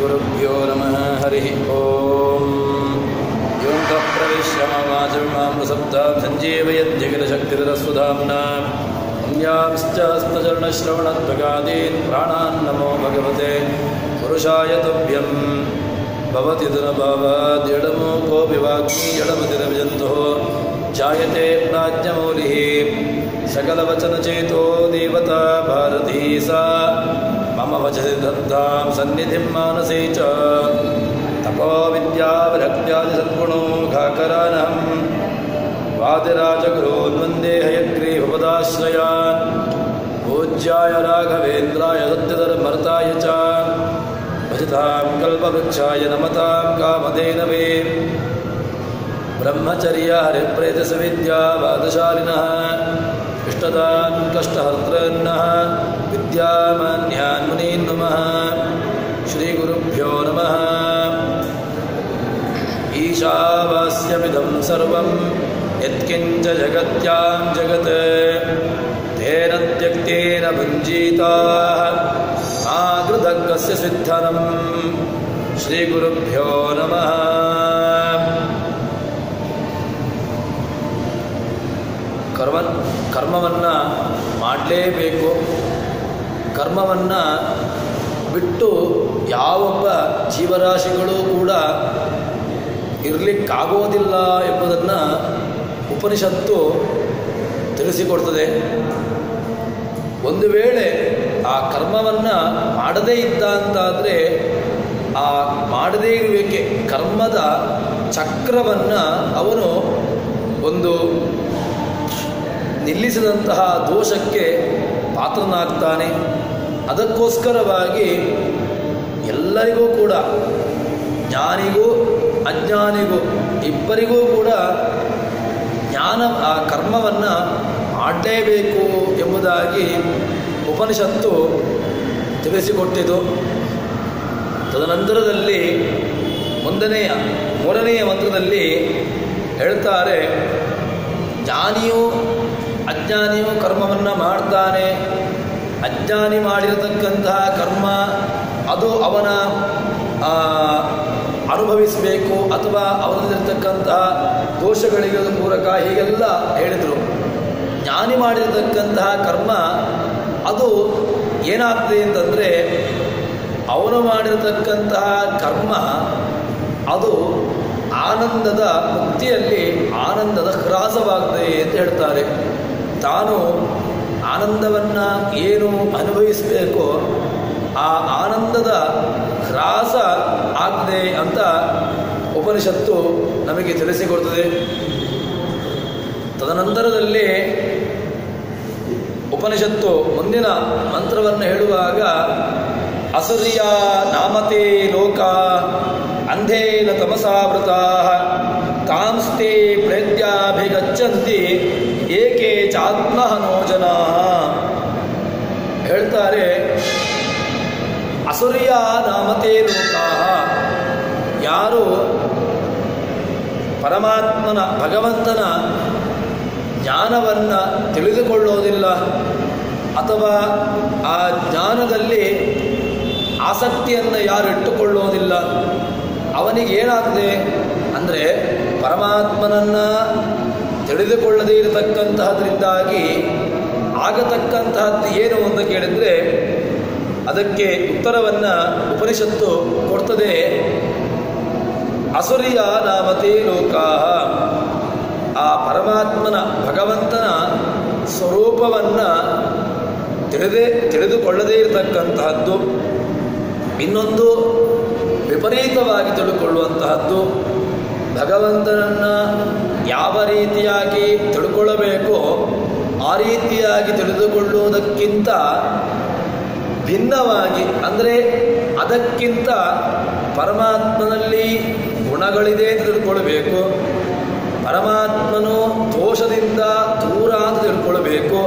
श्रीगुरुभ्यो नमः हरिः ओम् योऽन्तः प्रविश्य मम वाचमिमां प्रसप्तां सञ्जीवयत्यखिलशक्तिरस्वधाम्ना अन्यांश्च हस्तचरणश्रवणत्वगादीन् प्राणान् नमो भगवते पुरुषाय तुभ्यं भवति दुर्भावाद्यडमो कोऽपि वाग्मी जडमतिरविजन्तुः जायते प्राज्ञमौलिः सकलवचनचेतो देवता भारती सा मम वचसि दत्तां सन्निधिं मानसे च तपो विद्याविरक्त्यादिसद्गुणोघाकरानहं वादिराजगुरून् वन्दे हयग्रीवपदाश्रयान् पूज्याय राघवेन्द्राय सत्यधर्मर्ताय च भजतां कल्पवृक्षाय नमतां कामधेनवे ब्रह्मचर्य हरिप्रेतसविद्यावादशालिनः इष्टदान् कष्टहर्तॄन्नः विद्यामान्यान् मुनीन् नमः श्रीगुरुभ्यो नमः ईशावास्यमिदं सर्वं यत्किञ्च जगत्यां जगत् तेन त्यक्तेन भुञ्जीताः आकृतकस्य सिद्धनम् श्रीगुरुभ्यो नमः ಕರ್ಮವನ್ನು ಮಾಡಲೇಬೇಕು. ಕರ್ಮವನ್ನು ಬಿಟ್ಟು ಯಾವೊಬ್ಬ ಜೀವರಾಶಿಗಳು ಕೂಡ ಇರಲಿಕ್ಕಾಗೋದಿಲ್ಲ ಎಂಬುದನ್ನು ಉಪನಿಷತ್ತು ತಿಳಿಸಿಕೊಡ್ತದೆ. ಒಂದು ವೇಳೆ ಆ ಕರ್ಮವನ್ನು ಮಾಡದೇ ಇದ್ದ ಅಂತಾದರೆ ಆ ಮಾಡದೇ ಇರುವಿಕೆ ಕರ್ಮದ ಚಕ್ರವನ್ನು ಅವನು ಒಂದು ನಿಲ್ಲಿಸಿದಂತಹ ದೋಷಕ್ಕೆ ಪಾತ್ರನಾಗ್ತಾನೆ. ಅದಕ್ಕೋಸ್ಕರವಾಗಿ ಎಲ್ಲರಿಗೂ ಕೂಡ, ಜ್ಞಾನಿಗೂ ಅಜ್ಞಾನಿಗೂ ಇಬ್ಬರಿಗೂ ಕೂಡ ಆ ಕರ್ಮವನ್ನು ಮಾಡಲೇಬೇಕು ಎಂಬುದಾಗಿ ಉಪನಿಷತ್ತು ತಿಳಿಸಿಕೊಟ್ಟಿತು. ತದನಂತರದಲ್ಲಿ ಮೂರನೆಯ ಮಂತ್ರದಲ್ಲಿ ಹೇಳ್ತಾರೆ, ಜ್ಞಾನಿಯು ಅಜ್ಞಾನಿಯು ಕರ್ಮವನ್ನು ಮಾಡ್ತಾನೆ. ಅಜ್ಞಾನಿ ಮಾಡಿರತಕ್ಕಂತಹ ಕರ್ಮ ಅದು ಅವನ ಅನುಭವಿಸಬೇಕು ಅಥವಾ ಅವನಲ್ಲಿರ್ತಕ್ಕಂತಹ ದೋಷಗಳಿಗೆ ಅದು ಪೂರಕ, ಹೀಗೆಲ್ಲ ಹೇಳಿದರು. ಜ್ಞಾನಿ ಮಾಡಿರತಕ್ಕಂತಹ ಕರ್ಮ ಅದು ಏನಾಗ್ತದೆ ಅಂತಂದರೆ, ಅವನು ಮಾಡಿರತಕ್ಕಂತಹ ಕರ್ಮ ಅದು ಆನಂದದ ಮುಕ್ತಿಯಲ್ಲಿ ಆನಂದದ ಹ್ರಾಸವಾಗ್ತದೆ ಅಂತ ಹೇಳ್ತಾರೆ. ತಾನು ಆನಂದವನ್ನು ಏನು ಅನುಭವಿಸಬೇಕೋ ಆ ಆನಂದದ ಹ್ರಾಸ ಆಗದೆ ಅಂತ ಉಪನಿಷತ್ತು ನಮಗೆ ತಿಳಿಸಿಕೊಡ್ತದೆ. ತದನಂತರದಲ್ಲಿ ಉಪನಿಷತ್ತು ಮುಂದಿನ ಮಂತ್ರವನ್ನು ಹೇಳುವಾಗ, ಅಸುರ್ಯ ನಾಮತೆ ಲೋಕ ಅಂಧೇನ ತಮಸಾವೃತಾಃ ಕಾಂಸ್ತೆ ಪ್ರೇತ್ಯಾಭಿಗಚ್ಚಂತಿ ಏಕೆ ಚಾತ್ಮಹನೋ ಜನಾಃ. ಹೇಳ್ತಾರೆ, ಅಸುರ್ಯ ನಾಮತೆ ಲೋಕಾಃ, ಯಾರು ಪರಮಾತ್ಮನ ಭಗವಂತನ ಜ್ಞಾನವನ್ನು ತಿಳಿದುಕೊಳ್ಳೋದಿಲ್ಲ ಅಥವಾ ಆ ಜ್ಞಾನದಲ್ಲಿ ಆಸಕ್ತಿಯನ್ನು ಯಾರು ಇಟ್ಟುಕೊಳ್ಳೋದಿಲ್ಲ, ಅವನಿಗೇನಾಗಿದೆ ಅಂದರೆ ಪರಮಾತ್ಮನನ್ನು ತಿಳಿದುಕೊಳ್ಳದೇ ಇರತಕ್ಕಂತಹದ್ರಿಂದಾಗಿ ಆಗತಕ್ಕಂತಹದ್ದು ಏನು ಅಂತ ಕೇಳಿದರೆ ಅದಕ್ಕೆ ಉತ್ತರವನ್ನು ಉಪನಿಷತ್ತು ಕೊಡ್ತದೆ. ಅಸುರ್ಯ ನಾಮತೆ ಲೋಕಾಃ, ಆ ಪರಮಾತ್ಮನ ಭಗವಂತನ ಸ್ವರೂಪವನ್ನು ತಿಳಿದುಕೊಳ್ಳದೇ ಇರತಕ್ಕಂತಹದ್ದು, ಇನ್ನೊಂದು ವಿಪರೀತವಾಗಿ ತಿಳ್ಕೊಳ್ಳುವಂತಹದ್ದು. ಭಗವಂತನನ್ನು ಯಾವ ರೀತಿಯಾಗಿ ತಿಳ್ಕೊಳ್ಳಬೇಕೋ ಆ ರೀತಿಯಾಗಿ ತಿಳಿದುಕೊಳ್ಳುವುದಕ್ಕಿಂತ ಭಿನ್ನವಾಗಿ, ಅಂದರೆ ಅದಕ್ಕಿಂತ ಪರಮಾತ್ಮನಲ್ಲಿ ಗುಣಗಳಿದೆ ಅಂತ ತಿಳ್ಕೊಳ್ಬೇಕು, ಪರಮಾತ್ಮನು ದೋಷದಿಂದ ದೂರ ಅಂತ ತಿಳ್ಕೊಳ್ಬೇಕು,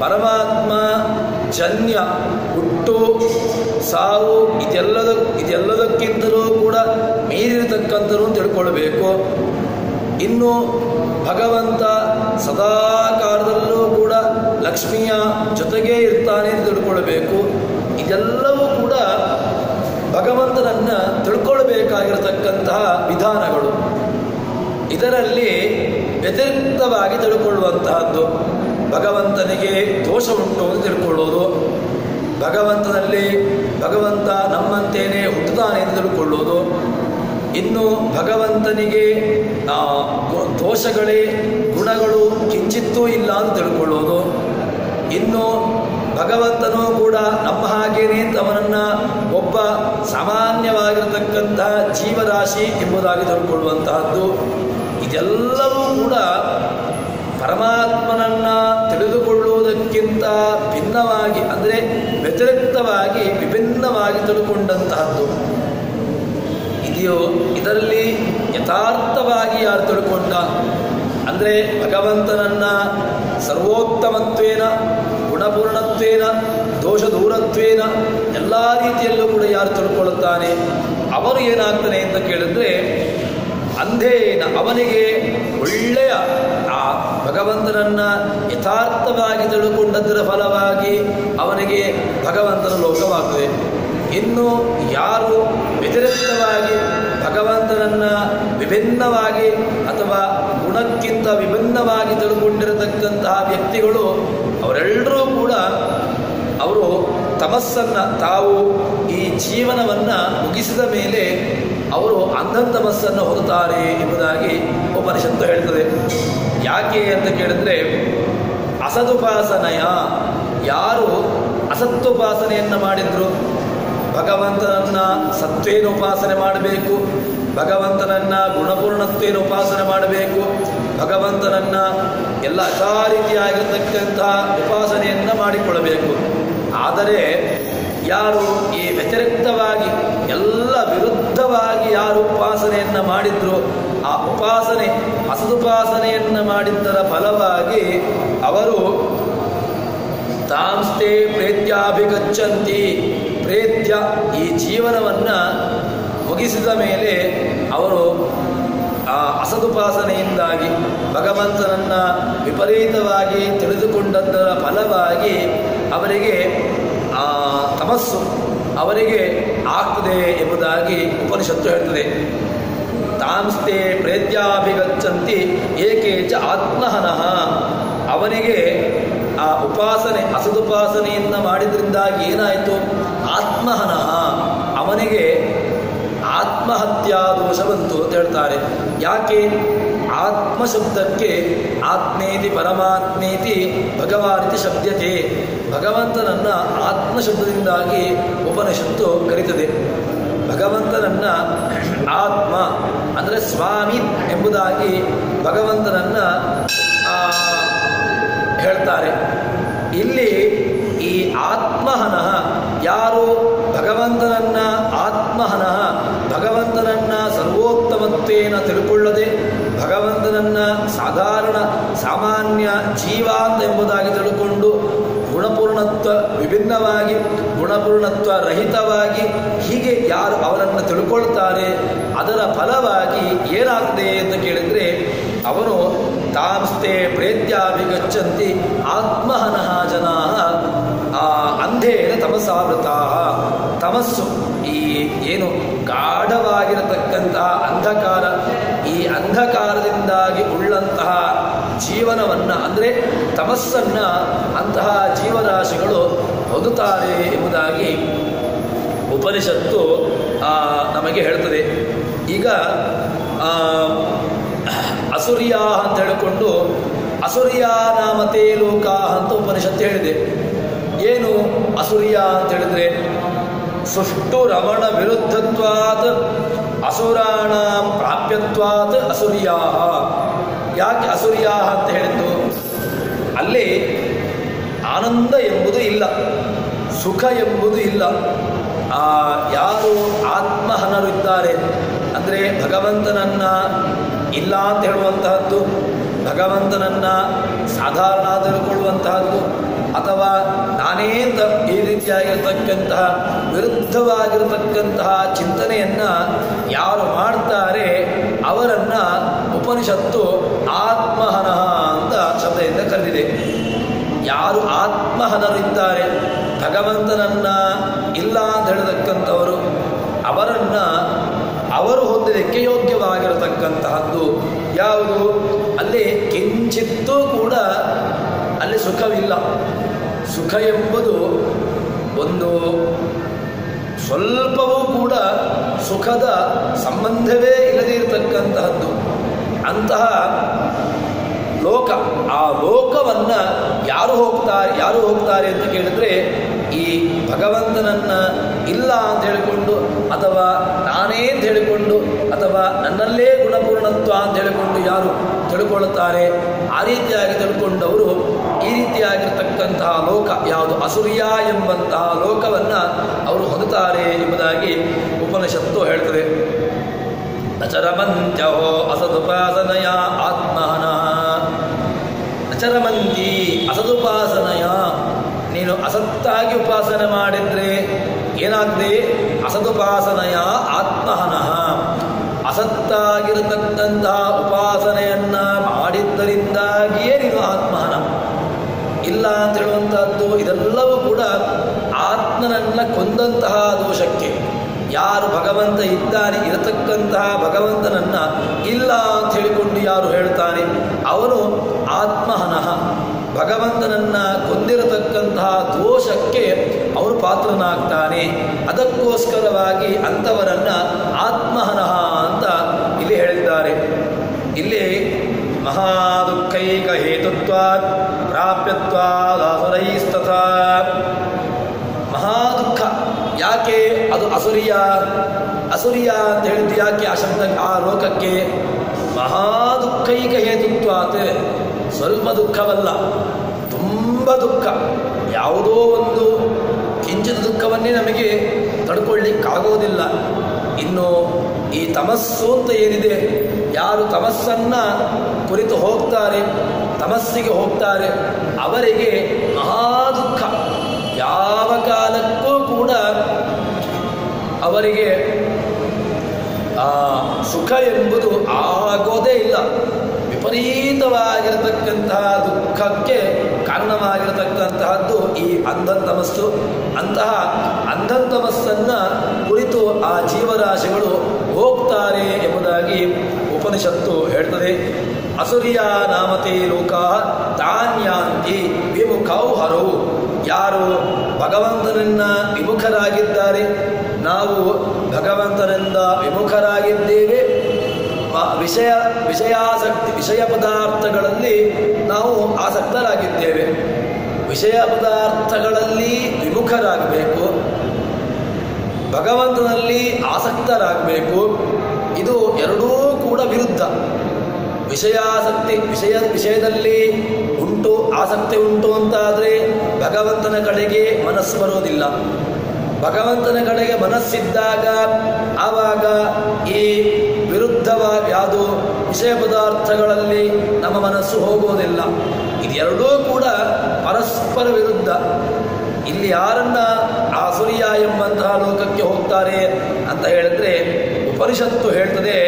ಪರಮಾತ್ಮ ಜನ್ಯ ಹುಟ್ಟು ಸಾವು ಇದೆಲ್ಲದಕ್ಕಿಂತಲೂ ಕೂಡ ಮೀರಿರತಕ್ಕಂಥರು ಅಂತ ತಿಳ್ಕೊಳ್ಬೇಕು. ಇನ್ನು ಭಗವಂತ ಸದಾ ಕಾಲದಲ್ಲೂ ಕೂಡ ಲಕ್ಷ್ಮಿಯ ಜೊತೆಗೇ ಇರ್ತಾನೆ ಅಂತ ತಿಳ್ಕೊಳ್ಬೇಕು. ಇದೆಲ್ಲವೂ ಕೂಡ ಭಗವಂತನನ್ನು ತಿಳ್ಕೊಳ್ಬೇಕಾಗಿರತಕ್ಕಂತಹ ವಿಧಾನಗಳು. ಇದರಲ್ಲಿ ವ್ಯತಿರಿಕ್ತವಾಗಿ ತಿಳ್ಕೊಳ್ಳುವಂತಹದ್ದು ಭಗವಂತನಿಗೆ ದೋಷ ಉಂಟು ಅಂತ ತಿಳ್ಕೊಳ್ಳೋದು, ಭಗವಂತನಲ್ಲಿ ಭಗವಂತ ನಮ್ಮಂತೇನೆ ಹುಟ್ಟುತ್ತಾನೆ ಎಂದು ತಿಳ್ಕೊಳ್ಳೋದು, ಇನ್ನು ಭಗವಂತನಿಗೆ ದೋಷಗಳೇ ಗುಣಗಳು ಕಿಂಚಿತ್ತೂ ಇಲ್ಲ ಅಂತ ತಿಳ್ಕೊಳ್ಳೋದು, ಇನ್ನು ಭಗವಂತನೂ ಕೂಡ ನಮ್ಮ ಹಾಗೇನೆ ಅವನನ್ನು ಒಬ್ಬ ಸಾಮಾನ್ಯವಾಗಿರತಕ್ಕಂತಹ ಜೀವರಾಶಿ ಎಂಬುದಾಗಿ ತಿಳ್ಕೊಳ್ಳುವಂತಹದ್ದು. ಇದೆಲ್ಲವೂ ಕೂಡ ಪರಮಾತ್ಮನನ್ನು ತಿಳಿದುಕೊಳ್ಳುವುದಕ್ಕಿಂತ ಭಿನ್ನವಾಗಿ, ಅಂದರೆ ವ್ಯತಿರಿಕ್ತವಾಗಿ ವಿಭಿನ್ನವಾಗಿ ತಿಳ್ಕೊಂಡಂತಹದ್ದು ಇದೆಯೋ. ಇದರಲ್ಲಿ ಯಥಾರ್ಥವಾಗಿ ಯಾರು ತಿಳ್ಕೊಂಡ ಅಂದರೆ ಭಗವಂತನನ್ನು ಸರ್ವೋತ್ತಮತ್ವೇನ, ಗುಣಪೂರ್ಣತ್ವೇನ, ದೋಷ ದೂರತ್ವೇನ ಎಲ್ಲ ರೀತಿಯಲ್ಲೂ ಕೂಡ ಯಾರು ತಿಳ್ಕೊಳ್ಳುತ್ತಾನೆ ಅವನು ಏನಾಗ್ತಾನೆ ಅಂತ ಕೇಳಿದ್ರೆ ಅಂಧೇನ, ಅವನಿಗೆ ಒಳ್ಳೆಯ ಆ ಭಗವಂತನನ್ನು ಯಥಾರ್ಥವಾಗಿ ತಿಳ್ಕೊಂಡದ್ದರ ಫಲವಾಗಿ ಅವನಿಗೆ ಭಗವಂತನ ಲೋಕವಾಗ್ತದೆ. ಇನ್ನು ಯಾರು ವ್ಯತಿರಿಕ್ತವಾಗಿ ಭಗವಂತನನ್ನು ವಿಭಿನ್ನವಾಗಿ ಅಥವಾ ಗುಣಕ್ಕಿಂತ ವಿಭಿನ್ನವಾಗಿ ತಿಳ್ಕೊಂಡಿರತಕ್ಕಂತಹ ವ್ಯಕ್ತಿಗಳು ಅವರೆಲ್ಲರೂ ಕೂಡ ಅವರು ತಮಸ್ಸನ್ನು, ತಾವು ಈ ಜೀವನವನ್ನು ಮುಗಿಸಿದ ಮೇಲೆ ಅವರು ಅಂಧತಮಸ್ಸನ್ನು ಹೊಂದುತ್ತಾರೆ ಎಂಬುದಾಗಿ ಉಪನಿಷತ್ತು ಹೇಳ್ತದೆ. ಯಾಕೆ ಅಂತ ಕೇಳಿದ್ರೆ ಅಸದುಪಾಸನೆಯ, ಯಾರು ಅಸತ್ವೋಪಾಸನೆಯನ್ನು ಮಾಡಿದ್ರು, ಭಗವಂತನನ್ನು ಸತ್ವೇನ ಉಪಾಸನೆ ಮಾಡಬೇಕು, ಭಗವಂತನನ್ನು ಗುಣಪೂರ್ಣತ್ವೇನ ಉಪಾಸನೆ ಮಾಡಬೇಕು, ಭಗವಂತನನ್ನು ಎಲ್ಲ ರೀತಿಯಾಗಿರತಕ್ಕಂತಹ ಉಪಾಸನೆಯನ್ನು ಮಾಡಿಕೊಳ್ಳಬೇಕು. ಆದರೆ ಯಾರು ಈ ವ್ಯತಿರಿಕ್ತವಾಗಿ ಎಲ್ಲ ವಿರುದ್ಧವಾಗಿ ಯಾರು ಉಪಾಸನೆಯನ್ನು ಮಾಡಿದ್ರು, ಆ ಉಪಾಸನೆ ಅಸದುಪಾಸನೆಯನ್ನು ಮಾಡಿದ್ದರ ಫಲವಾಗಿ ಅವರು ತಾಂಸ್ತೆ ಪ್ರೇತ್ಯಾಭಿಗಚ್ಚಂತಿ, ಪ್ರೇತ್ಯ ಈ ಜೀವನವನ್ನು ಮುಗಿಸಿದ ಮೇಲೆ ಅವರು ಆ ಅಸದುಪಾಸನೆಯಿಂದಾಗಿ ಭಗವಂತನನ್ನು ವಿಪರೀತವಾಗಿ ತಿಳಿದುಕೊಂಡದ್ದರ ಫಲವಾಗಿ ಅವರಿಗೆ ತಮಸ್ಸು ಅವರಿಗೆ ಆಗ್ತದೆ ಎಂಬುದಾಗಿ ಉಪನಿಷತ್ತು ಹೇಳ್ತದೆ. ತಾಂಸ್ತೆ ಪ್ರೇತ್ಯಾಭಿಗಚ್ಚಂತಿ ಏಕೇಚ ಆತ್ಮಹನಃ, ಅವನಿಗೆ ಆ ಉಪಾಸನೆ ಅಸದುಪಾಸನೆಯನ್ನು ಮಾಡಿದ್ರಿಂದಾಗಿ ಏನಾಯಿತು, ಆತ್ಮಹನಃ, ಅವನಿಗೆ ಆತ್ಮಹತ್ಯಾ ದೋಷ ಬಂತು ಅಂತ ಹೇಳ್ತಾರೆ. ಯಾಕೆ? ಆತ್ಮಶಬ್ದಕ್ಕೆ ಆತ್ಮೇತಿ ಪರಮಾತ್ಮೇತಿ ಭಗವಾನಿತಿ ಶಬ್ದತೆ, ಭಗವಂತನನ್ನು ಆತ್ಮಶಬ್ದದಿಂದಾಗಿ ಉಪನಿಷತ್ತು ಕರೀತದೆ. ಭಗವಂತನನ್ನು ಆತ್ಮ ಅಂದರೆ ಸ್ವಾಮಿ ಎಂಬುದಾಗಿ ಭಗವಂತನನ್ನು ಹೇಳ್ತಾರೆ. ಇಲ್ಲಿ ಈ ಆತ್ಮಹನಃ, ಯಾರು ಭಗವಂತನನ್ನು ಆತ್ಮಹನಃ, ಭಗವಂತನನ್ನು ಸರ್ವೋತ್ತಮತ್ವೇನ ತಿಳ್ಕೊಳ್ಳದೆ ಭಗವಂತನನ್ನು ಸಾಧಾರಣ ಸಾಮಾನ್ಯ ಜೀವಾಂತ ಎಂಬುದಾಗಿ ತಿಳ್ಕೊಂಡು ಗುಣಪೂರ್ಣತ್ವ ವಿಭಿನ್ನವಾಗಿ ಗುಣಪೂರ್ಣತ್ವ ರಹಿತವಾಗಿ ಹೀಗೆ ಯಾರು ಅವರನ್ನು ತಿಳ್ಕೊಳ್ತಾರೆ ಅದರ ಫಲವಾಗಿ ಏನಾಗ್ತದೆ ಅಂತ ಕೇಳಿದರೆ ಅವನು ತಾಂಸ್ತೆ ಪ್ರೇತ್ಯಾಭಿಗಚ್ಚಂತಿ ಆತ್ಮಹನಃ ಜನಾಃ ಅಂಧೇನ ತಮಸಾವೃತಾಃ. ತಮಸ್ಸು ಈ ಏನು ಗಾಢವಾಗಿರತಕ್ಕಂತಹ ಅಂಧಕಾರ, ಈ ಅಂಧಕಾರದಿಂದಾಗಿ ಉಳ್ಳಂತಹ ಜೀವನವನ್ನು ಅಂದರೆ ತಮಸ್ಸನ್ನು ಅಂತಹ ಜೀವರಾಶಿಗಳು ಹೊಂದುತ್ತಾರೆ ಎಂಬುದಾಗಿ ಉಪನಿಷತ್ತು ನಮಗೆ ಹೇಳ್ತದೆ. ಈಗ ಅಸುರ್ಯಾ ಅಂತ ಹೇಳಿಕೊಂಡು ಅಸುರ್ಯಾ ನಾಮತೆ ಲೋಕಾ ಅಂತ ಉಪನಿಷತ್ತು ಹೇಳಿದೆ. ಏನು ಅಸುರ್ಯ ಅಂತ ಹೇಳಿದ್ರೆ ಸುಷ್ಟು ರಮಣ ವಿರುದ್ಧತ್ವಾತ್ ಅಸುರಾಣ ಪ್ರಾಪ್ಯತ್ವಾತ್ ಅಸುರ್ಯಾ. ಯಾಕೆ ಅಸುರ್ಯಾ ಅಂತ ಹೇಳಿದ್ದು? ಅಲ್ಲಿ ಆನಂದ ಎಂಬುದು ಇಲ್ಲ, ಸುಖ ಎಂಬುದು ಇಲ್ಲ. ಯಾರು ಆತ್ಮಹನರು ಇದ್ದಾರೆ ಅಂದರೆ ಭಗವಂತನನ್ನು ಇಲ್ಲ ಅಂತ ಹೇಳುವಂತಹದ್ದು, ಭಗವಂತನನ್ನು ಸಾಧಾರಣ ತಿಳ್ಕೊಳ್ಳುವಂತಹದ್ದು, ಅಥವಾ ನಾನೇ ಈ ರೀತಿಯಾಗಿರ್ತಕ್ಕಂತಹ ವಿರುದ್ಧವಾಗಿರತಕ್ಕಂತಹ ಚಿಂತನೆಯನ್ನು ಯಾರು ಮಾಡ್ತಾರೆ ಅವರನ್ನು ಉಪನಿಷತ್ತು ಆತ್ಮಹನಃ ಅಂತ ಶಬ್ದದಿಂದ ಕರೆದಿದೆ. ಯಾರು ಆತ್ಮಹನರಿದ್ದಾರೆ, ಭಗವಂತನನ್ನು ಇಲ್ಲ ಅಂತ ಹೇಳತಕ್ಕಂಥವರು, ಹೊಂದಲಿಕ್ಕೆ ಯೋಗ್ಯವಾಗಿರತಕ್ಕಂತಹದ್ದು ಯಾವುದು? ಅಲ್ಲಿ ಕಿಂಚಿತ್ತೂ ಕೂಡ ಅಲ್ಲಿ ಸುಖವಿಲ್ಲ. ಸುಖ ಎಂಬುದು ಒಂದು ಸ್ವಲ್ಪವೂ ಕೂಡ ಸುಖದ ಸಂಬಂಧವೇ ಇಲ್ಲದೇ ಇರತಕ್ಕಂತಹದ್ದು. ಅಂತಹ ಲೋಕ, ಆ ಲೋಕವನ್ನು ಯಾರು ಹೋಗ್ತಾರೆ ಅಂತ ಕೇಳಿದ್ರೆ, ಈ ಭಗವಂತನನ್ನ ಇಲ್ಲ ಅಂತ ಹೇಳಿಕೊಂಡು, ಅಥವಾ ನಾನೇ ಅಂತ ಹೇಳಿಕೊಂಡು, ಅಥವಾ ನನ್ನಲ್ಲೇ ಗುಣಪೂರ್ಣತ್ವ ಅಂತ ಹೇಳಿಕೊಂಡು ಯಾರು ತಿಳ್ಕೊಳ್ಳುತ್ತಾರೆ, ಆ ರೀತಿಯಾಗಿ ತಿಳ್ಕೊಂಡವರು ಈ ರೀತಿಯಾಗಿರ್ತಕ್ಕಂತಹ ಲೋಕ ಯಾವುದು ಅಸುರಿಯ ಎಂಬಂತಹ ಲೋಕವನ್ನು ಅವರು ಹೊಂದುತ್ತಾರೆ ಎಂಬುದಾಗಿ ಉಪನಿಷತ್ತು ಹೇಳ್ತದೆ. ನಚರಮಂತ್ಯಹೋ ಅಸದುಪಾಸನಯ ಆತ್ಮಹನ. ನಚರಮಂತಿ ಅಸದುಪಾಸನಯ, ನೀನು ಅಸತ್ತಾಗಿ ಉಪಾಸನೆ ಮಾಡಿದ್ರೆ ಏನಾಗ್ತದೆ? ಅಸದುಪಾಸನಯ ಆತ್ಮಹನಃ, ಅಸತ್ತಾಗಿರತಕ್ಕಂತಹ ಉಪಾಸನೆಯನ್ನ ಮಾಡಿದ್ದರಿಂದಾಗಿಯೇ ನೀನು ಆತ್ಮಹನ. ಇಲ್ಲ ಅಂತ ಹೇಳುವಂತಹದ್ದು ಇದೆಲ್ಲವೂ ಕೂಡ ಆತ್ಮನನ್ನ ಕೊಂದಂತಹ ದೋಷಕ್ಕೆ. ಯಾರು ಭಗವಂತ ಇದ್ದಾನೆ, ಇರತಕ್ಕಂತಹ ಭಗವಂತನನ್ನ ಇಲ್ಲ ಅಂತ ಹೇಳಿಕೊಂಡು ಯಾರು ಹೇಳ್ತಾನೆ ಅವನು ಆತ್ಮಹನಃ, ಭಗವಂತನನ್ನ ಕೊಂದಿರತಕ್ಕಂತಹ ದೋಷಕ್ಕೆ ಅವನು ಪಾತ್ರನಾಗ್ತಾನೆ. ಅದಕ್ಕೋಸ್ಕರವಾಗಿ ಅಂಥವರನ್ನ ಆತ್ಮಹನಃ ಅಂತ ಇಲ್ಲಿ ಹೇಳಿದ್ದಾರೆ. ಇಲ್ಲಿ ಮಹಾದುಃಖೈಕ ಹೇತುತ್ವಾತ್ ಪ್ರಾಪ್ಯತ್ವಾದಾಸುರೈಸ್ತಥಾ. ಮಹಾದುಃಖ ಯಾಕೆ? ಅದು ಅಸುರಿಯ. ಅಸುರಿಯ ಅಂತ ಹೇಳಿದ್ದು ಯಾಕೆ ಆ ಶಬ್ದ ಆ ಲೋಕಕ್ಕೆ? ಮಹಾದುಃಖೈಕ ಹೇತುತ್ವಾತ್, ಸ್ವಲ್ಪ ದುಃಖವಲ್ಲ, ತುಂಬ ದುಃಖ. ಯಾವುದೋ ಒಂದು ಕಿಂಚಿತ ದುಃಖವನ್ನೇ ನಮಗೆ ತಡ್ಕೊಳ್ಳಿಕ್ಕಾಗೋದಿಲ್ಲ. ಇನ್ನು ಈ ತಮಸ್ಸು ಅಂತ ಏನಿದೆ, ಯಾರು ತಮಸ್ಸನ್ನ ಕುರಿತು ಹೋಗ್ತಾರೆ, ತಮಸ್ಸಿಗೆ ಹೋಗ್ತಾರೆ, ಅವರಿಗೆ ಮಹಾದುಃಖ. ಯಾವ ಕಾಲಕ್ಕೂ ಕೂಡ ಅವರಿಗೆ ಸುಖ ಎಂಬುದು ಆಗೋದೇ ಇಲ್ಲ. ವಿಪರೀತವಾಗಿರತಕ್ಕಂತಹ ದುಃಖಕ್ಕೆ ಕಾರಣವಾಗಿರತಕ್ಕಂತಹದ್ದು ಈ ಅಂಧಂತಮಸ್ಸು. ಅಂತಹ ಅಂಧಂತಮಸ್ಸನ್ನ ಕುರಿತು ಆ ಜೀವರಾಶಿಗಳು ಹೋಗ್ತಾರೆ ಎಂಬುದಾಗಿ ಉಪನಿಷತ್ತು ಹೇಳ್ತದೆ. ಅಸುರಿಯ ನಾಮತೆ ಲೋಕ ತಾನ್ಯಾಂತಿ ವಿಮುಖೌ ಹರೌ. ಯಾರು ಭಗವಂತನನ್ನ ವಿಮುಖರಾಗಿದ್ದಾರೆ, ನಾವು ಭಗವಂತನಿಂದ ವಿಮುಖರಾಗಿದ್ದೇವೆ, ವಿಷಯ ಪದಾರ್ಥಗಳಲ್ಲಿ ನಾವು ಆಸಕ್ತರಾಗಿದ್ದೇವೆ. ವಿಷಯ ಪದಾರ್ಥಗಳಲ್ಲಿ ವಿಮುಖರಾಗಬೇಕು, ಭಗವಂತನಲ್ಲಿ ಆಸಕ್ತರಾಗಬೇಕು. ಇದು ಎರಡೂ ಕೂಡ ವಿರುದ್ಧ. ವಿಷಯಾಸಕ್ತಿ, ವಿಷಯದಲ್ಲಿ ಉಂಟು, ಆಸಕ್ತಿ ಉಂಟು ಅಂತಾದರೆ ಭಗವಂತನ ಕಡೆಗೆ ಮನಸ್ಸು ಬರೋದಿಲ್ಲ. ಭಗವಂತನ ಕಡೆಗೆ ಮನಸ್ಸಿದ್ದಾಗ ಆವಾಗ ಈ ವಿರುದ್ಧವಾಗಿ ಯಾವುದು ವಿಷಯ ಪದಾರ್ಥಗಳಲ್ಲಿ ನಮ್ಮ ಮನಸ್ಸು ಹೋಗೋದಿಲ್ಲ. ಇದೆರಡೂ ಕೂಡ ಪರಸ್ಪರ ವಿರುದ್ಧ. ಇಲ್ಲಿ ಯಾರನ್ನ ಆಸುರಿಯ ಎಂಬಂತಹ ಲೋಕಕ್ಕೆ ಹೋಗ್ತಾರೆ ಅಂತ ಹೇಳಿದ್ರೆ ಉಪನಿಷತ್ತು ಹೇಳ್ತದೆ,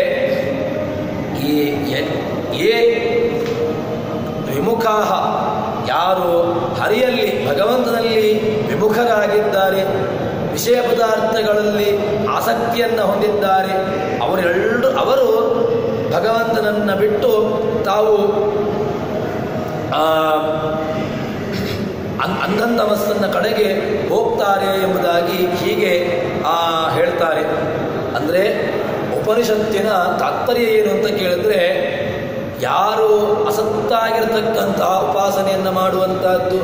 ಏ ವಿಮುಖಾಹ, ಯಾರು ಹರಿಯಲ್ಲಿ ಭಗವಂತನಲ್ಲಿ ವಿಮುಖರಾಗಿದ್ದಾರೆ, ವಿಷಯ ಪದಾರ್ಥಗಳಲ್ಲಿ ಆಸಕ್ತಿಯನ್ನು ಹೊಂದಿದ್ದಾರೆ, ಅವರು ಭಗವಂತನನ್ನು ಬಿಟ್ಟು ತಾವು ಅಂಧಂತಮಸ್ಸನ್ನ ಕಡೆಗೆ ಹೋಗ್ತಾರೆ ಎಂಬುದಾಗಿ ಹೀಗೆ ಹೇಳ್ತಾರೆ. ಅಂದರೆ ಉಪನಿಷತ್ತಿನ ತಾತ್ಪರ್ಯ ಏನು ಅಂತ ಕೇಳಿದ್ರೆ, ಯಾರು ಅಸತ್ತಾಗಿರತಕ್ಕಂತಹ ಉಪಾಸನೆಯನ್ನು ಮಾಡುವಂತಹದ್ದು